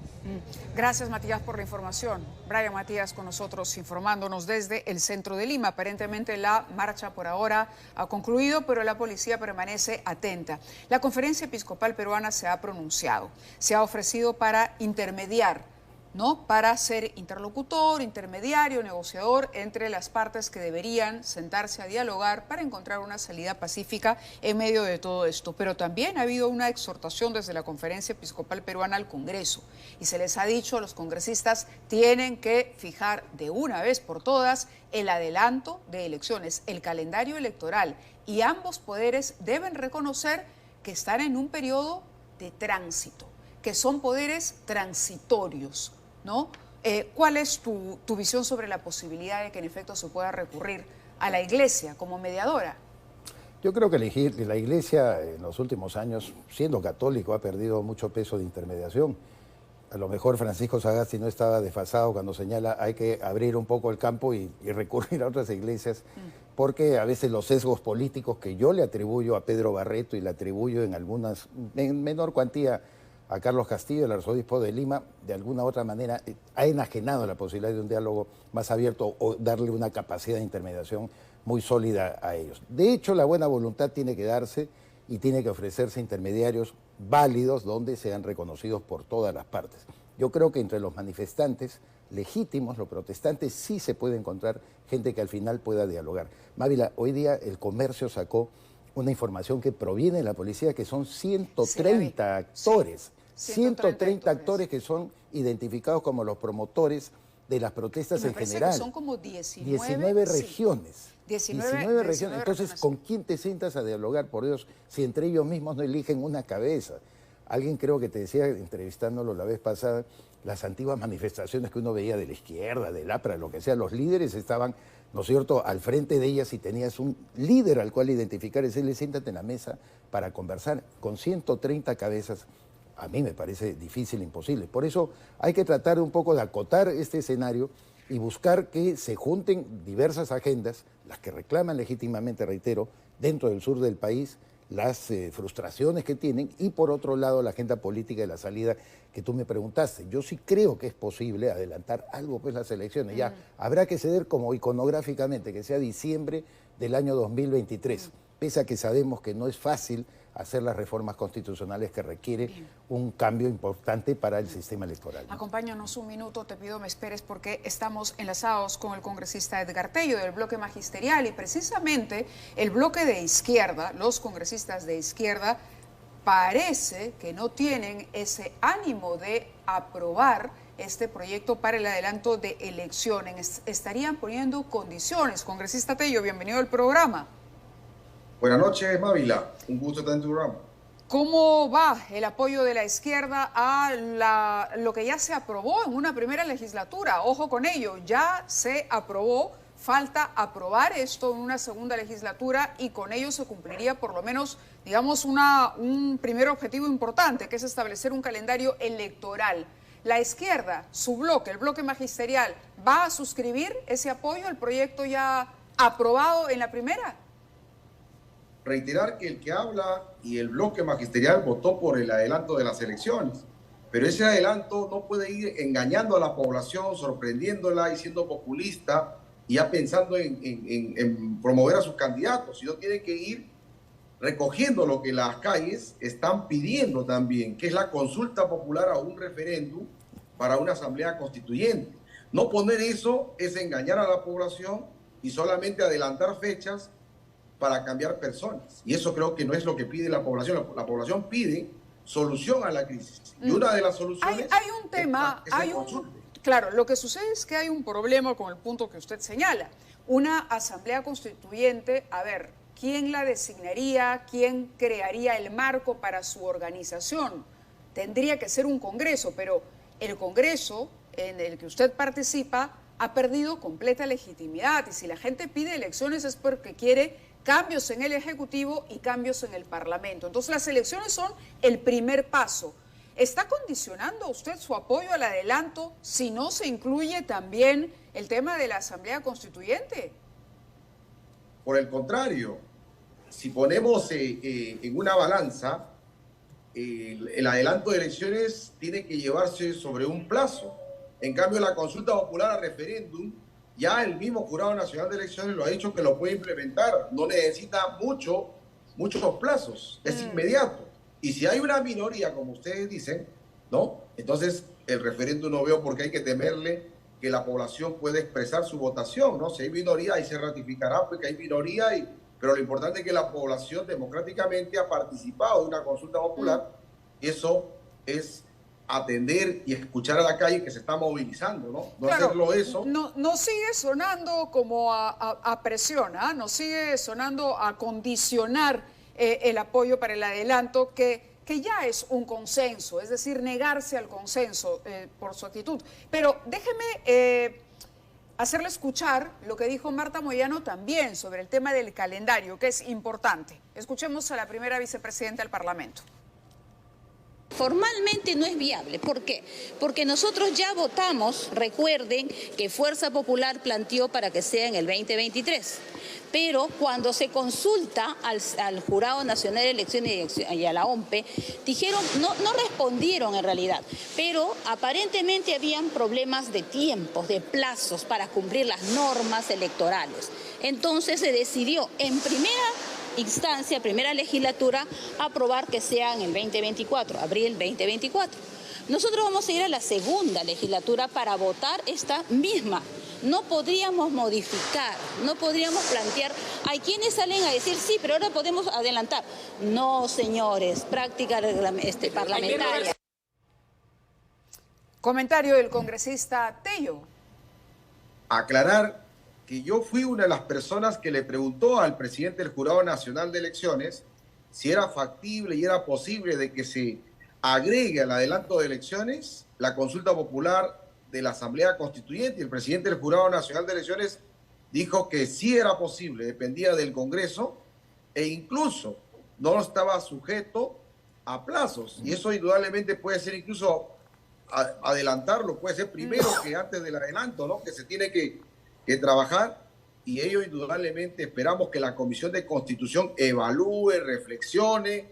[SPEAKER 1] Gracias, Matías, por la información. Brian Matías con nosotros informándonos desde el centro de Lima. Aparentemente la marcha por ahora ha concluido, pero la policía permanece atenta. La Conferencia Episcopal Peruana se ha pronunciado, se ha ofrecido para intermediar, ¿no? Para ser interlocutor, intermediario, negociador entre las partes que deberían sentarse a dialogar para encontrar una salida pacífica en medio de todo esto. Pero también ha habido una exhortación desde la Conferencia Episcopal Peruana al Congreso y se les ha dicho a los congresistas tienen que fijar de una vez por todas el adelanto de elecciones, el calendario electoral, y ambos poderes deben reconocer que están en un periodo de tránsito, que son poderes transitorios, ¿no? ¿Cuál es tu visión sobre la posibilidad de que en efecto se pueda recurrir a la Iglesia como mediadora?
[SPEAKER 6] Yo creo que la Iglesia en los últimos años, siendo católico, ha perdido mucho peso de intermediación. A lo mejor Francisco Sagasti no estaba desfasado cuando señala hay que abrir un poco el campo y recurrir a otras iglesias, porque a veces los sesgos políticos que yo le atribuyo a Pedro Barreto y le atribuyo en menor cuantía a Carlos Castillo, el arzobispo de Lima, de alguna u otra manera ha enajenado la posibilidad de un diálogo más abierto o darle una capacidad de intermediación muy sólida a ellos. De hecho, la buena voluntad tiene que darse y tiene que ofrecerse intermediarios válidos donde sean reconocidos por todas las partes. Yo creo que entre los manifestantes legítimos, los protestantes, sí se puede encontrar gente que al final pueda dialogar. Mávila, hoy día el Comercio sacó una información que proviene de la policía, que son 130 actores. 130 actores que son identificados como los promotores de las protestas en general.
[SPEAKER 1] Que son como
[SPEAKER 6] 19 regiones. 19 regiones. Entonces,
[SPEAKER 1] regiones.
[SPEAKER 6] ¿con quién te sientas a dialogar, por Dios, si entre ellos mismos no eligen una cabeza? Alguien creo que te decía, entrevistándolo la vez pasada, las antiguas manifestaciones que uno veía de la izquierda, del APRA, lo que sea, los líderes estaban, ¿no es cierto?, al frente de ellas, y tenías un líder al cual identificar, es decirle, siéntate en la mesa para conversar. Con 130 cabezas, a mí me parece difícil, imposible. Por eso hay que tratar un poco de acotar este escenario y buscar que se junten diversas agendas, las que reclaman legítimamente, reitero, dentro del sur del país, las frustraciones que tienen, y por otro lado la agenda política de la salida que tú me preguntaste. Yo sí creo que es posible adelantar algo, pues las elecciones. Ya habrá que ceder como iconográficamente, que sea diciembre del año 2023, pese a que sabemos que no es fácil hacer las reformas constitucionales que requiere un cambio importante para el sistema electoral.
[SPEAKER 1] Acompáñanos un minuto, te pido me esperes porque estamos enlazados con el congresista Edgar Tello del bloque magisterial y precisamente el bloque de izquierda, los congresistas de izquierda, parece que no tienen ese ánimo de aprobar este proyecto para el adelanto de elecciones. Estarían poniendo condiciones. Congresista Tello, bienvenido al programa.
[SPEAKER 9] Buenas noches, Mávila. Un gusto estar en tu programa.
[SPEAKER 1] ¿Cómo va el apoyo de la izquierda a lo que ya se aprobó en una primera legislatura? Ojo con ello, ya se aprobó, falta aprobar esto en una segunda legislatura y con ello se cumpliría por lo menos, digamos, un primer objetivo importante, que es establecer un calendario electoral. La izquierda, su bloque, el bloque magisterial, ¿va a suscribir ese apoyo al proyecto ya aprobado en la primera?
[SPEAKER 9] Reiterar que el que habla y el bloque magisterial votó por el adelanto de las elecciones, pero ese adelanto no puede ir engañando a la población, sorprendiéndola y siendo populista y ya pensando en promover a sus candidatos, sino tiene que ir recogiendo lo que las calles están pidiendo también, que es la consulta popular a un referéndum para una asamblea constituyente. No poner eso es engañar a la población y solamente adelantar fechas para cambiar personas. Y eso creo que no es lo que pide la población. La población pide solución a la crisis. Y una de las soluciones...
[SPEAKER 1] Hay un tema, claro, lo que sucede es que hay un problema con el punto que usted señala. Una asamblea constituyente, a ver, ¿quién la designaría? ¿Quién crearía el marco para su organización? Tendría que ser un congreso, pero el congreso en el que usted participa ha perdido completa legitimidad. Y si la gente pide elecciones es porque quiere cambios en el Ejecutivo y cambios en el Parlamento. Entonces las elecciones son el primer paso. ¿Está condicionando usted su apoyo al adelanto si no se incluye también el tema de la Asamblea Constituyente?
[SPEAKER 9] Por el contrario, si ponemos en una balanza, el adelanto de elecciones tiene que llevarse sobre un plazo. En cambio, la consulta popular a referéndum, ya el mismo Jurado Nacional de Elecciones lo ha dicho que lo puede implementar. No necesita muchos plazos, es inmediato. Y si hay una minoría, como ustedes dicen, ¿no? Entonces el referéndum no veo por qué hay que temerle que la población pueda expresar su votación, ¿no? Si hay minoría, ahí se ratificará porque hay minoría, pero lo importante es que la población democráticamente ha participado de una consulta popular y eso es atender y escuchar a la calle que se está movilizando, ¿no? No
[SPEAKER 1] claro,
[SPEAKER 9] hacerlo eso.
[SPEAKER 1] No sigue sonando como a presión, ¿eh? No sigue sonando a condicionar el apoyo para el adelanto que ya es un consenso, es decir, negarse al consenso por su actitud. Pero déjeme hacerle escuchar lo que dijo Marta Moyano también sobre el tema del calendario, que es importante. Escuchemos a la primera vicepresidenta del Parlamento.
[SPEAKER 7] Formalmente no es viable. ¿Por qué? Porque nosotros ya votamos, recuerden que Fuerza Popular planteó para que sea en el 2023. Pero cuando se consulta al Jurado Nacional de Elecciones y a la OMPE, dijeron, no respondieron en realidad, pero aparentemente habían problemas de tiempos, de plazos para cumplir las normas electorales. Entonces se decidió en primera instancia, primera legislatura, aprobar que sea en el 2024, abril 2024. Nosotros vamos a ir a la segunda legislatura para votar esta misma. No podríamos modificar, no podríamos plantear. Hay quienes salen a decir, sí, pero ahora podemos adelantar. No, señores, práctica parlamentaria.
[SPEAKER 1] Comentario del congresista Tello.
[SPEAKER 9] Aclarar que yo fui una de las personas que le preguntó al presidente del Jurado Nacional de Elecciones si era factible y era posible de que se agregue al adelanto de elecciones la consulta popular de la Asamblea Constituyente. El presidente del Jurado Nacional de Elecciones dijo que sí era posible, dependía del Congreso e incluso no estaba sujeto a plazos. Y eso indudablemente puede ser incluso adelantarlo, puede ser primero que antes del adelanto, ¿no? Que se tiene que trabajar, y ello indudablemente esperamos que la Comisión de Constitución evalúe, reflexione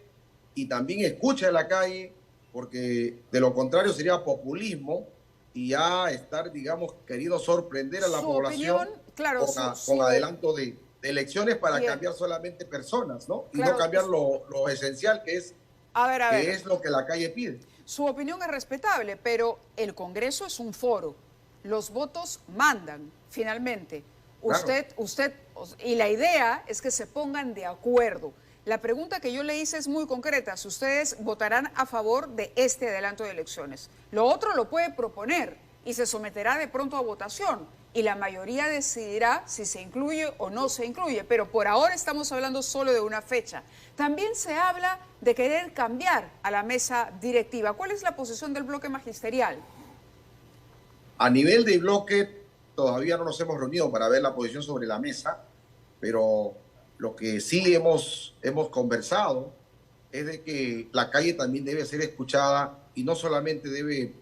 [SPEAKER 9] y también escuche a la calle, porque de lo contrario sería populismo y ya estar, digamos, queriendo sorprender a la población
[SPEAKER 1] claro,
[SPEAKER 9] con adelanto de elecciones para
[SPEAKER 1] Bien.
[SPEAKER 9] cambiar solamente personas, ¿no? Y
[SPEAKER 1] Claro,
[SPEAKER 9] no cambiar lo esencial que es lo que la calle pide.
[SPEAKER 1] Su opinión es respetable, pero el Congreso es un foro. Los votos mandan, finalmente. Usted, y la idea es que se pongan de acuerdo. La pregunta que yo le hice es muy concreta. Si ustedes votarán a favor de este adelanto de elecciones. Lo otro lo puede proponer y se someterá de pronto a votación. Y la mayoría decidirá si se incluye o no se incluye. Pero por ahora estamos hablando solo de una fecha. También se habla de querer cambiar a la mesa directiva. ¿Cuál es la posición del bloque magisterial?
[SPEAKER 9] A nivel de bloque, todavía no nos hemos reunido para ver la posición sobre la mesa, pero lo que sí hemos conversado es de que la calle también debe ser escuchada y no solamente debe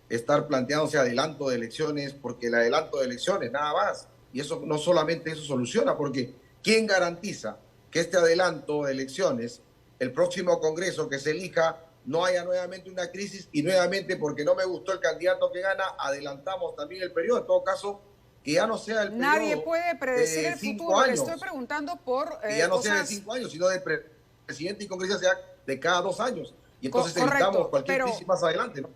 [SPEAKER 9] estar planteándose adelanto de elecciones, porque el adelanto de elecciones, nada más. Y eso no solamente eso soluciona, porque ¿quién garantiza que este adelanto de elecciones, el próximo Congreso que se elija, no haya nuevamente una crisis y nuevamente porque no me gustó el candidato que gana, adelantamos también el periodo? En todo caso, que ya no sea el periodo.
[SPEAKER 1] Nadie puede predecir el futuro. Le estoy preguntando por
[SPEAKER 9] que ya no sea de 5 años, sino de presidente y congresista sea de cada 2 años. Y entonces evitamos cualquier crisis más adelante, ¿no?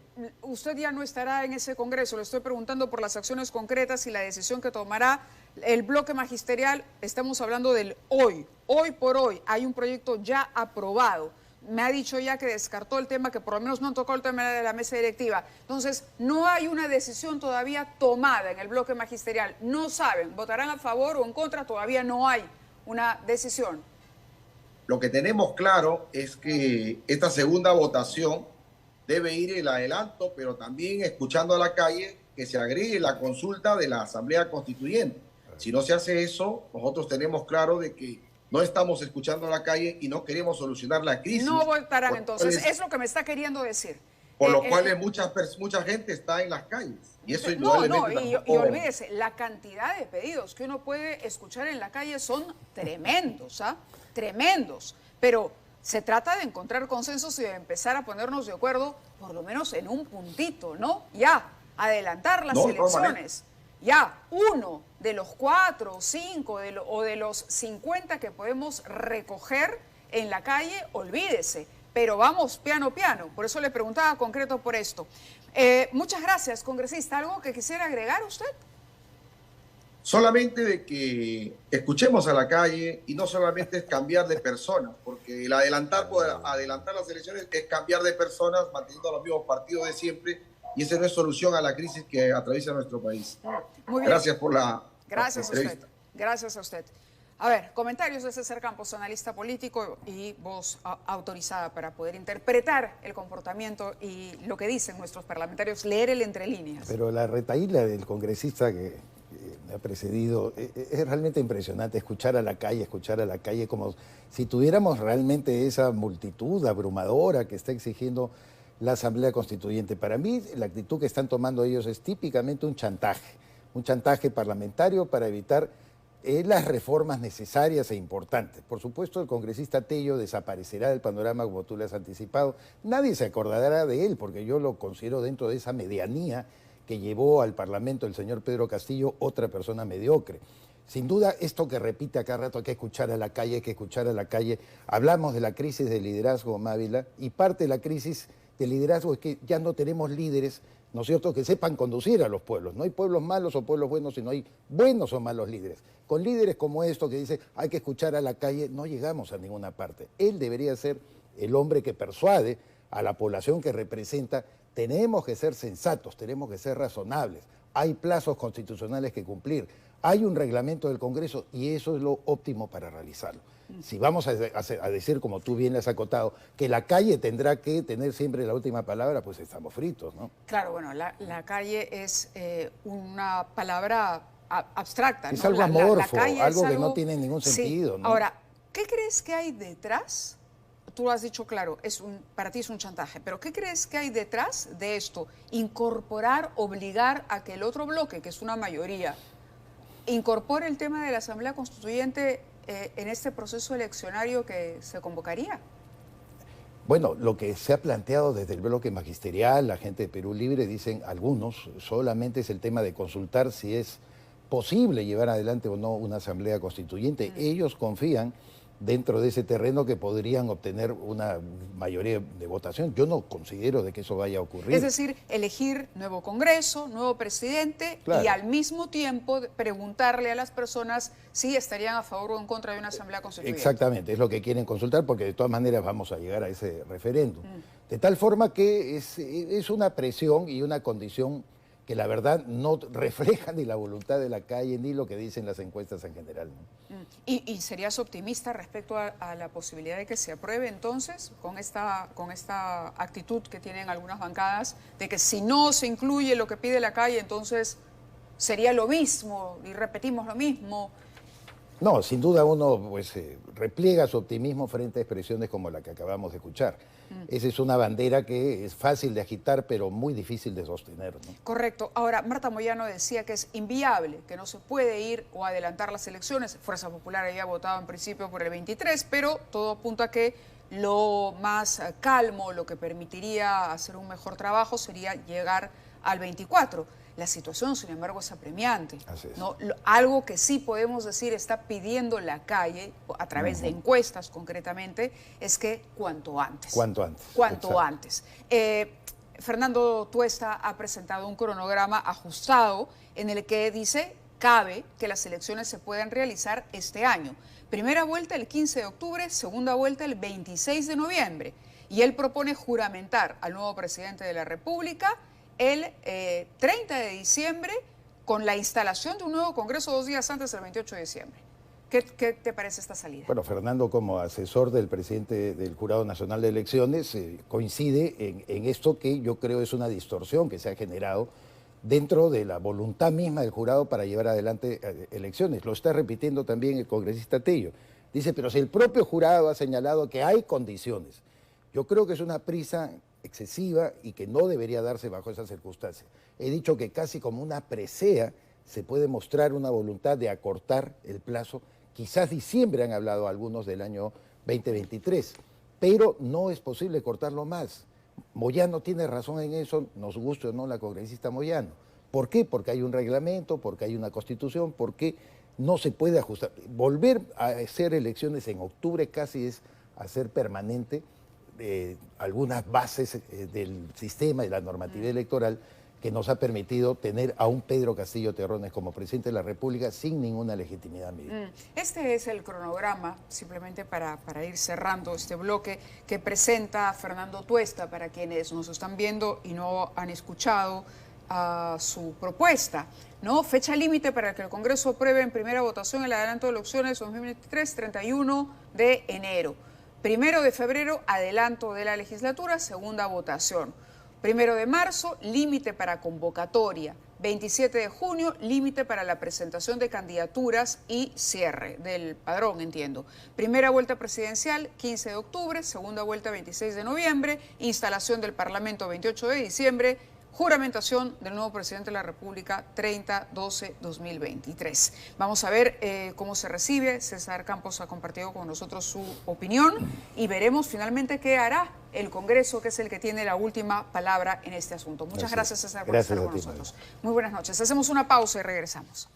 [SPEAKER 1] Usted ya no estará en ese Congreso. Le estoy preguntando por las acciones concretas y la decisión que tomará el bloque magisterial. Estamos hablando del hoy. Hoy por hoy hay un proyecto ya aprobado. Me ha dicho ya que descartó el tema, que por lo menos no han tocado el tema de la mesa directiva. Entonces, no hay una decisión todavía tomada en el bloque magisterial. No saben, votarán a favor o en contra, todavía no hay una decisión.
[SPEAKER 9] Lo que tenemos claro es que esta segunda votación debe ir el adelanto, pero también escuchando a la calle que se agregue la consulta de la Asamblea Constituyente. Si no se hace eso, nosotros tenemos claro de que no estamos escuchando a la calle y no queremos solucionar la crisis.
[SPEAKER 1] No votarán entonces, es lo que me está queriendo decir.
[SPEAKER 9] Por lo cual mucha gente está en las calles. Y eso
[SPEAKER 1] y olvídese, la cantidad de pedidos que uno puede escuchar en la calle son tremendos, ¿ah? Tremendos. Pero se trata de encontrar consensos y de empezar a ponernos de acuerdo, por lo menos en un puntito, ¿no? Ya, adelantar las elecciones. Ya, uno de los 4 o 5 o de los 50 que podemos recoger en la calle, olvídese. Pero vamos piano, piano. Por eso le preguntaba concreto por esto. Muchas gracias, congresista. ¿Algo que quisiera agregar usted?
[SPEAKER 9] Solamente de que escuchemos a la calle y no solamente es cambiar de personas, porque el adelantar las elecciones es cambiar de personas manteniendo a los mismos partidos de siempre y esa no es solución a la crisis que atraviesa nuestro país.
[SPEAKER 1] Muy bien.
[SPEAKER 9] Gracias por la
[SPEAKER 1] Gracias
[SPEAKER 9] entrevista.
[SPEAKER 1] a usted. Gracias a usted. A ver, comentarios de César Campos, analista político y voz autorizada para poder interpretar el comportamiento y lo que dicen nuestros parlamentarios, leer el entre líneas.
[SPEAKER 6] Pero la retahíla del congresista que me ha precedido es realmente impresionante, escuchar a la calle como si tuviéramos realmente esa multitud abrumadora que está exigiendo la Asamblea Constituyente. Para mí, la actitud que están tomando ellos es típicamente un chantaje parlamentario para evitar las reformas necesarias e importantes. Por supuesto, el congresista Tello desaparecerá del panorama, como tú le has anticipado. Nadie se acordará de él, porque yo lo considero dentro de esa medianía que llevó al Parlamento el señor Pedro Castillo, otra persona mediocre. Sin duda, esto que repite a cada rato, hay que escuchar a la calle, hay que escuchar a la calle. Hablamos de la crisis de liderazgo, Mávila, y parte de la crisis de liderazgo es que ya no tenemos líderes, ¿no es cierto?, que sepan conducir a los pueblos. No hay pueblos malos o pueblos buenos, sino hay buenos o malos líderes. Con líderes como estos que dice hay que escuchar a la calle, no llegamos a ninguna parte. Él debería ser el hombre que persuade a la población que representa. Tenemos que ser sensatos, tenemos que ser razonables. Hay plazos constitucionales que cumplir. Hay un reglamento del Congreso y eso es lo óptimo para realizarlo. Si vamos a decir, como tú bien le has acotado, que la calle tendrá que tener siempre la última palabra, pues estamos fritos, ¿no?
[SPEAKER 1] Claro, bueno, la calle es una palabra abstracta, ¿no?
[SPEAKER 6] Es algo amorfo,
[SPEAKER 1] algo
[SPEAKER 6] algo que no tiene ningún sentido,
[SPEAKER 1] sí.
[SPEAKER 6] ¿no?
[SPEAKER 1] Ahora, ¿qué crees que hay detrás? Tú lo has dicho claro, para ti es un chantaje, pero ¿qué crees que hay detrás de esto? Incorporar, obligar a que el otro bloque, que es una mayoría, incorpore el tema de la Asamblea Constituyente en este proceso eleccionario que se convocaría.
[SPEAKER 6] Bueno, lo que se ha planteado desde el bloque magisterial, la gente de Perú Libre, dicen algunos, solamente es el tema de consultar si es posible llevar adelante o no una asamblea constituyente. Ellos confían dentro de ese terreno que podrían obtener una mayoría de votación. Yo no considero de que eso vaya a ocurrir.
[SPEAKER 1] Es decir, elegir nuevo Congreso, nuevo presidente,
[SPEAKER 6] claro,
[SPEAKER 1] y al mismo tiempo preguntarle a las personas si estarían a favor o en contra de una asamblea constituyente.
[SPEAKER 6] Exactamente, es lo que quieren consultar, porque de todas maneras vamos a llegar a ese referéndum. De tal forma que es una presión y una condición que la verdad no refleja ni la voluntad de la calle ni lo que dicen las encuestas en general, ¿no?
[SPEAKER 1] ¿Y serías optimista respecto a la posibilidad de que se apruebe entonces con esta actitud que tienen algunas bancadas de que si no se incluye lo que pide la calle, entonces sería lo mismo y repetimos lo mismo?
[SPEAKER 6] No, sin duda uno pues repliega su optimismo frente a expresiones como la que acabamos de escuchar. Esa es una bandera que es fácil de agitar, pero muy difícil de sostener, ¿no?
[SPEAKER 1] Correcto. Ahora, Marta Moyano decía que es inviable, que no se puede ir o adelantar las elecciones. Fuerza Popular había votado en principio por el 23, pero todo apunta a que lo más calmo, lo que permitiría hacer un mejor trabajo sería llegar al 24. La situación, sin embargo, es apremiante. ¿No? Algo que sí podemos decir está pidiendo la calle, a través de encuestas concretamente, es que cuanto antes.
[SPEAKER 6] Cuanto antes.
[SPEAKER 1] Cuanto antes. Fernando Tuesta ha presentado un cronograma ajustado en el que dice cabe que las elecciones se puedan realizar este año. Primera vuelta el 15 de octubre, segunda vuelta el 26 de noviembre. Y él propone juramentar al nuevo presidente de la República el 30 de diciembre con la instalación de un nuevo Congreso 2 días antes del 28 de diciembre. ¿Qué te parece esta salida?
[SPEAKER 6] Bueno, Fernando, como asesor del presidente del Jurado Nacional de Elecciones, coincide en esto que yo creo es una distorsión que se ha generado dentro de la voluntad misma del jurado para llevar adelante elecciones. Lo está repitiendo también el congresista Tello. Dice, pero si el propio jurado ha señalado que hay condiciones, yo creo que es una prisa excesiva y que no debería darse bajo esas circunstancias. He dicho que casi como una presea se puede mostrar una voluntad de acortar el plazo. Quizás diciembre han hablado algunos del año 2023, pero no es posible cortarlo más. Moyano tiene razón en eso, nos guste o no la congresista Moyano. ¿Por qué? Porque hay un reglamento, porque hay una constitución, porque no se puede ajustar. Volver a hacer elecciones en octubre casi es hacer permanente algunas bases del sistema y la normatividad electoral que nos ha permitido tener a un Pedro Castillo Terrones como presidente de la República sin ninguna legitimidad mínima.
[SPEAKER 1] Este es el cronograma, simplemente para ir cerrando este bloque, que presenta Fernando Tuesta para quienes nos están viendo y no han escuchado su propuesta, ¿no? Fecha límite para que el Congreso apruebe en primera votación el adelanto de elecciones 2023, 31 de enero. 1 de febrero, adelanto de la legislatura, segunda votación. 1 de marzo, límite para convocatoria. 27 de junio, límite para la presentación de candidaturas y cierre del padrón, entiendo. Primera vuelta presidencial, 15 de octubre, segunda vuelta 26 de noviembre, instalación del Parlamento 28 de diciembre, juramentación del nuevo presidente de la República 30-12-2023. Vamos a ver cómo se recibe. César Campos ha compartido con nosotros su opinión y veremos finalmente qué hará el Congreso, que es el que tiene la última palabra en este asunto. Muchas gracias, César, por estar con nosotros. Muy buenas noches. Hacemos una pausa y regresamos.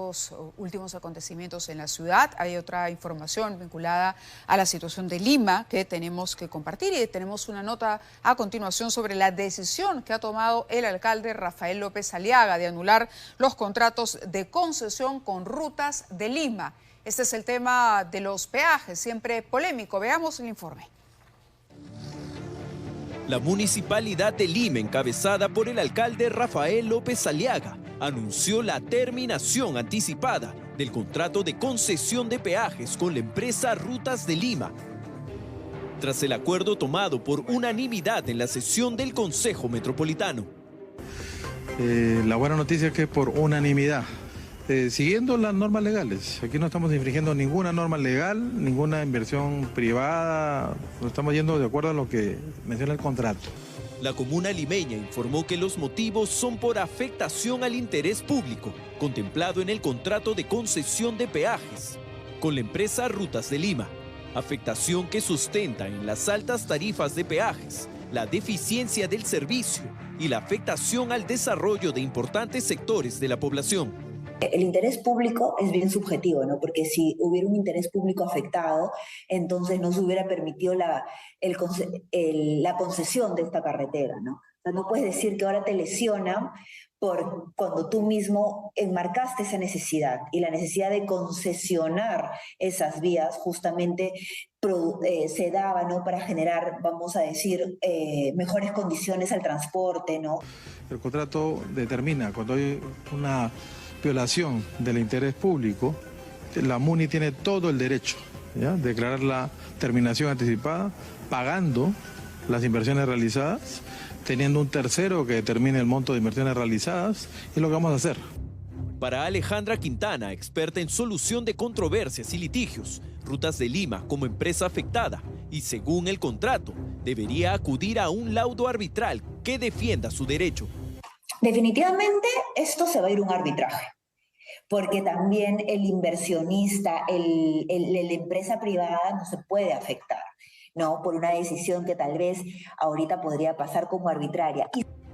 [SPEAKER 1] Los últimos acontecimientos en la ciudad. Hay otra información vinculada a la situación de Lima que tenemos que compartir y tenemos una nota a continuación sobre la decisión que ha tomado el alcalde Rafael López Aliaga de anular los contratos de concesión con Rutas de Lima. Este es el tema de los peajes, siempre polémico. Veamos el informe.
[SPEAKER 10] La Municipalidad de Lima, encabezada por el alcalde Rafael López Aliaga, anunció la terminación anticipada del contrato de concesión de peajes con la empresa Rutas de Lima. Tras el acuerdo tomado por unanimidad en la sesión del Consejo Metropolitano.
[SPEAKER 11] La buena noticia es que por unanimidad, siguiendo las normas legales. Aquí no estamos infringiendo ninguna norma legal, ninguna inversión privada, no estamos yendo de acuerdo a lo que menciona el contrato.
[SPEAKER 10] La comuna limeña informó que los motivos son por afectación al interés público, contemplado en el contrato de concesión de peajes con la empresa Rutas de Lima, afectación que sustenta en las altas tarifas de peajes, la deficiencia del servicio y la afectación al desarrollo de importantes sectores de la población.
[SPEAKER 12] El interés público es bien subjetivo, ¿no? Porque si hubiera un interés público afectado, entonces no se hubiera permitido la concesión de esta carretera, ¿no? O sea, no puedes decir que ahora te lesionan por cuando tú mismo enmarcaste esa necesidad, y la necesidad de concesionar esas vías justamente se daba, ¿no? Para generar, vamos a decir, mejores condiciones al transporte, ¿no?
[SPEAKER 11] El contrato determina cuando hay una violación del interés público, la MUNI tiene todo el derecho, ¿ya?, de declarar la terminación anticipada, pagando las inversiones realizadas, teniendo un tercero que determine el monto de inversiones realizadas, y es lo que vamos a hacer.
[SPEAKER 10] Para Alejandra Quintana, experta en solución de controversias y litigios, Rutas de Lima, como empresa afectada, y según el contrato, debería acudir a un laudo arbitral que defienda su derecho.
[SPEAKER 12] Definitivamente esto se va a ir a un arbitraje, porque también el inversionista, la empresa privada no se puede afectar, ¿no? Por una decisión que tal vez ahorita podría pasar como arbitraria.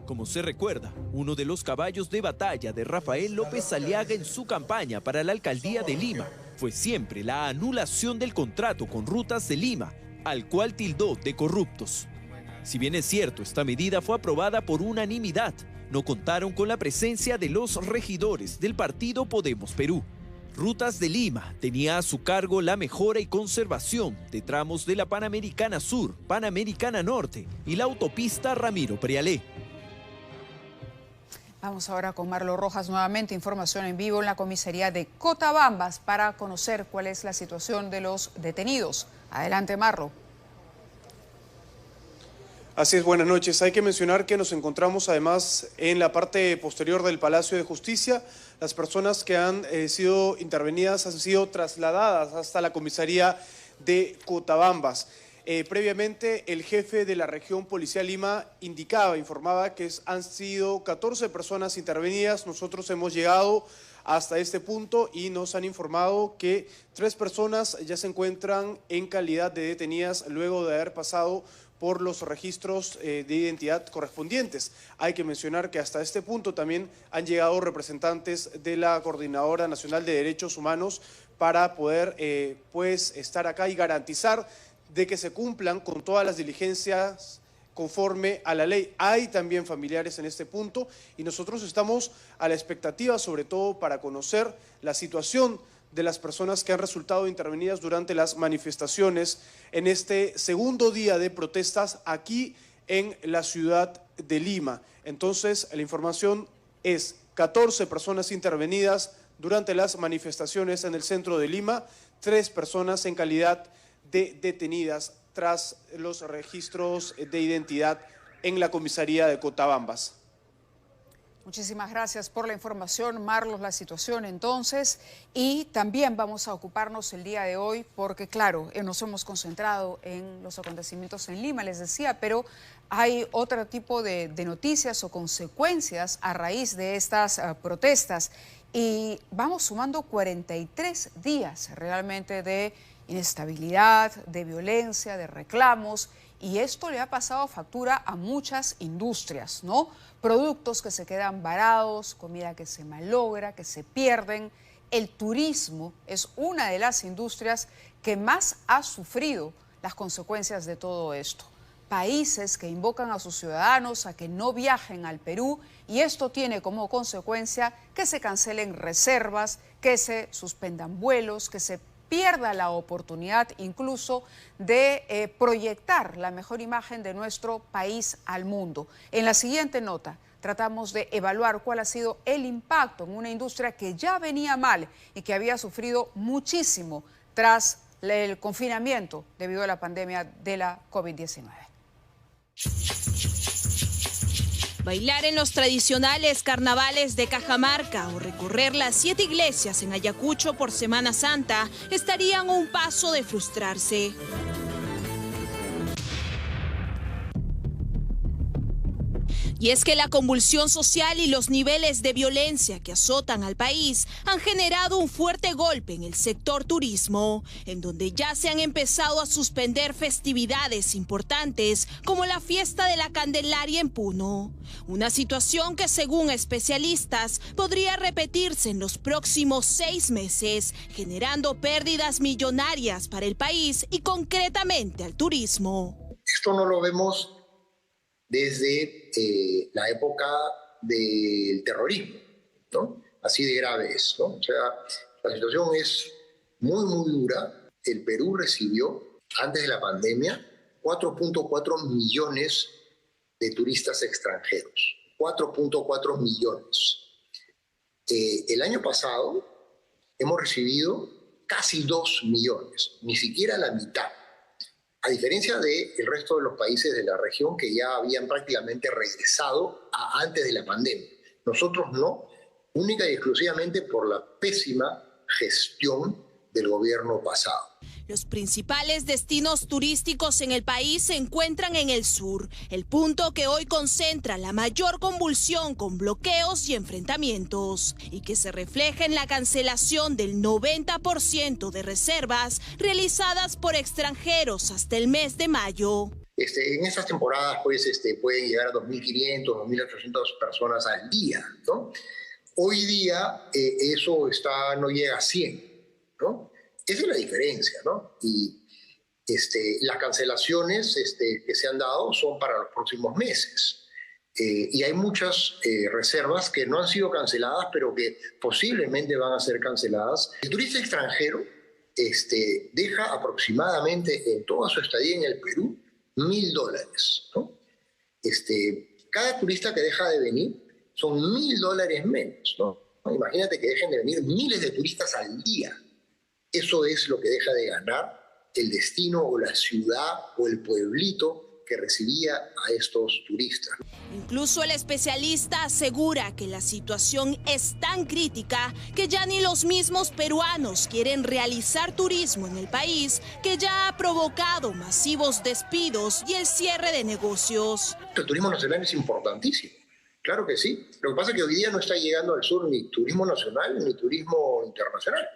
[SPEAKER 10] Como se recuerda, uno de los caballos de batalla de Rafael López Aliaga en su campaña para la alcaldía de Lima fue siempre la anulación del contrato con Rutas de Lima, al cual tildó de corruptos. Si bien es cierto, esta medida fue aprobada por unanimidad, no contaron con la presencia de los regidores del partido Podemos Perú. Rutas de Lima tenía a su cargo la mejora y conservación de tramos de la Panamericana Sur, Panamericana Norte y la autopista Ramiro Prialé.
[SPEAKER 1] Vamos ahora con Marlo Rojas nuevamente, información en vivo en la comisaría de Cotabambas para conocer cuál es la situación de los detenidos. Adelante, Marlo.
[SPEAKER 4] Así es, buenas noches. Hay que mencionar que nos encontramos además en la parte posterior del Palacio de Justicia. Las personas que han sido intervenidas han sido trasladadas hasta la comisaría de Cotabambas. Previamente, el jefe de la región policial Lima informaba que han sido 14 personas intervenidas. Nosotros hemos llegado hasta este punto y nos han informado que 3 personas ya se encuentran en calidad de detenidas luego de haber pasado por los registros de identidad correspondientes. Hay que mencionar que hasta este punto también han llegado representantes de la Coordinadora Nacional de Derechos Humanos para poder estar acá y garantizar de que se cumplan con todas las diligencias conforme a la ley. Hay también familiares en este punto y nosotros estamos a la expectativa, sobre todo para conocer la situación de las personas que han resultado intervenidas durante las manifestaciones en este segundo día de protestas aquí en la ciudad de Lima. Entonces, la información es 14 personas intervenidas durante las manifestaciones en el centro de Lima, 3 personas en calidad de detenidas tras los registros de identidad en la comisaría de Cotabambas.
[SPEAKER 1] Muchísimas gracias por la información, Marlos, la situación entonces. Y también vamos a ocuparnos el día de hoy porque, claro, nos hemos concentrado en los acontecimientos en Lima, les decía, pero hay otro tipo de noticias o consecuencias a raíz de estas protestas. Y vamos sumando 43 días realmente de inestabilidad, de violencia, de reclamos. Y esto le ha pasado factura a muchas industrias, ¿no? Productos que se quedan varados, comida que se malogra, que se pierden, el turismo es una de las industrias que más ha sufrido las consecuencias de todo esto. Países que invocan a sus ciudadanos a que no viajen al Perú, y esto tiene como consecuencia que se cancelen reservas, que se suspendan vuelos, que se pierda la oportunidad incluso de proyectar la mejor imagen de nuestro país al mundo. En la siguiente nota tratamos de evaluar cuál ha sido el impacto en una industria que ya venía mal y que había sufrido muchísimo tras el confinamiento debido a la pandemia de la COVID-19.
[SPEAKER 13] Bailar en los tradicionales carnavales de Cajamarca o recorrer las 7 iglesias en Ayacucho por Semana Santa estarían a un paso de frustrarse. Y es que la convulsión social y los niveles de violencia que azotan al país han generado un fuerte golpe en el sector turismo, en donde ya se han empezado a suspender festividades importantes como la fiesta de la Candelaria en Puno. Una situación que, según especialistas, podría repetirse en los próximos 6 meses, generando pérdidas millonarias para el país y concretamente al turismo.
[SPEAKER 14] Esto no lo vemos desde la época del terrorismo, ¿no? Así de grave es, ¿no? O sea, la situación es muy dura. El Perú recibió, antes de la pandemia, 4.4 millones de turistas extranjeros. 4.4 millones. El año pasado hemos recibido casi 2 millones, ni siquiera la mitad. A diferencia del resto de los países de la región que ya habían prácticamente regresado a antes de la pandemia. Nosotros no, única y exclusivamente por la pésima gestión del gobierno pasado.
[SPEAKER 13] Los principales destinos turísticos en el país se encuentran en el sur, el punto que hoy concentra la mayor convulsión con bloqueos y enfrentamientos, y que se refleja en la cancelación del 90% de reservas realizadas por extranjeros hasta el mes de mayo.
[SPEAKER 14] En esas temporadas pues, pueden llegar a 2.500, 2.800 personas al día, ¿no? Hoy día eso no llega a 100, ¿no? Esa es la diferencia, ¿no? Y las cancelaciones que se han dado son para los próximos meses. Y hay muchas reservas que no han sido canceladas, pero que posiblemente van a ser canceladas. El turista extranjero deja aproximadamente en toda su estadía en el Perú $1.000, ¿no? Cada turista que deja de venir son $1.000 menos, ¿no? Imagínate que dejen de venir miles de turistas al día. Eso es lo que deja de ganar el destino o la ciudad o el pueblito que recibía a estos turistas.
[SPEAKER 13] Incluso el especialista asegura que la situación es tan crítica que ya ni los mismos peruanos quieren realizar turismo en el país, que ya ha provocado masivos despidos y el cierre de negocios.
[SPEAKER 14] El turismo nacional es importantísimo, claro que sí. Lo que pasa es que hoy día no está llegando al sur ni turismo nacional ni turismo internacional.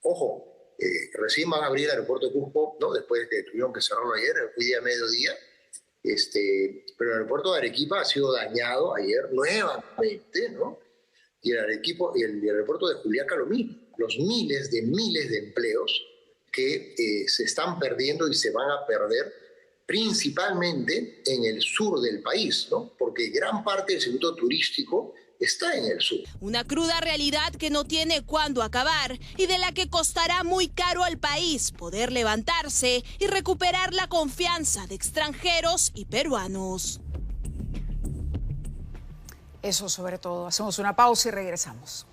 [SPEAKER 14] Ojo, recién van a abrir el aeropuerto de Cusco, ¿no? Después de que tuvieron que cerrarlo ayer, hoy día mediodía. Pero el aeropuerto de Arequipa ha sido dañado ayer nuevamente, ¿no? Y el aeropuerto de Juliaca lo mismo. Los miles de empleos que se están perdiendo y se van a perder principalmente en el sur del país, ¿no? Porque gran parte del circuito turístico está en el sur.
[SPEAKER 13] Una cruda realidad que no tiene cuándo acabar y de la que costará muy caro al país poder levantarse y recuperar la confianza de extranjeros y peruanos.
[SPEAKER 1] Eso sobre todo. Hacemos una pausa y regresamos.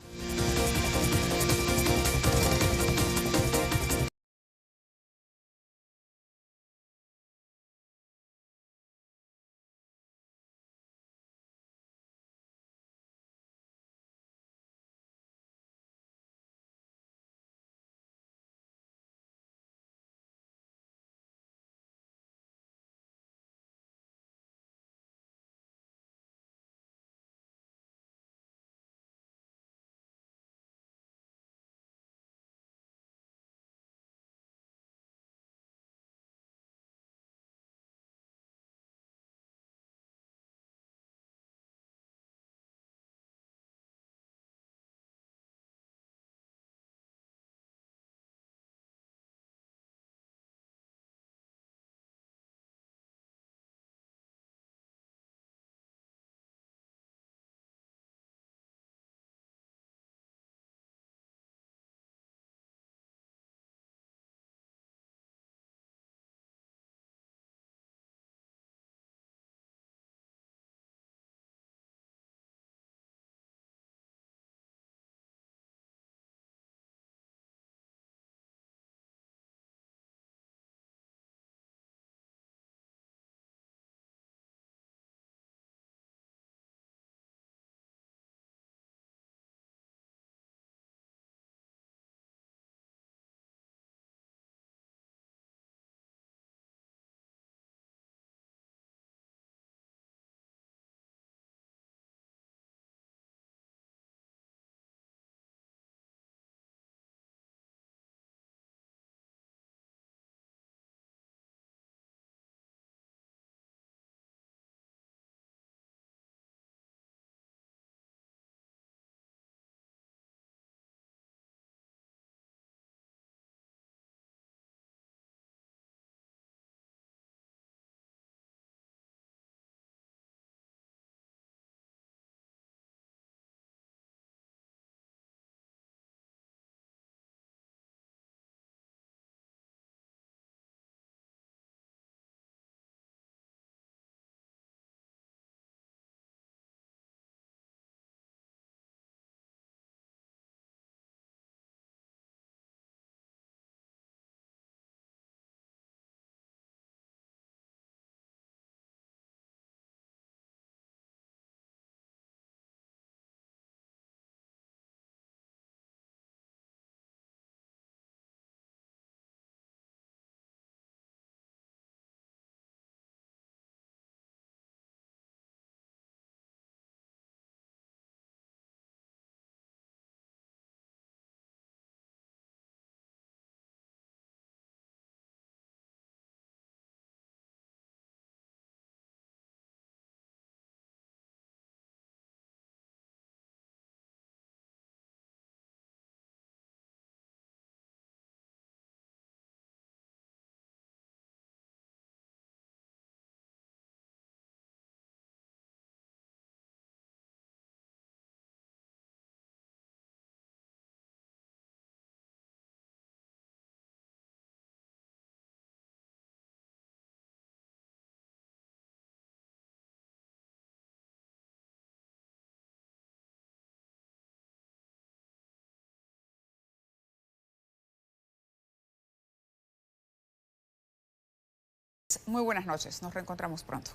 [SPEAKER 1] muy buenas noches. Nos reencontramos pronto.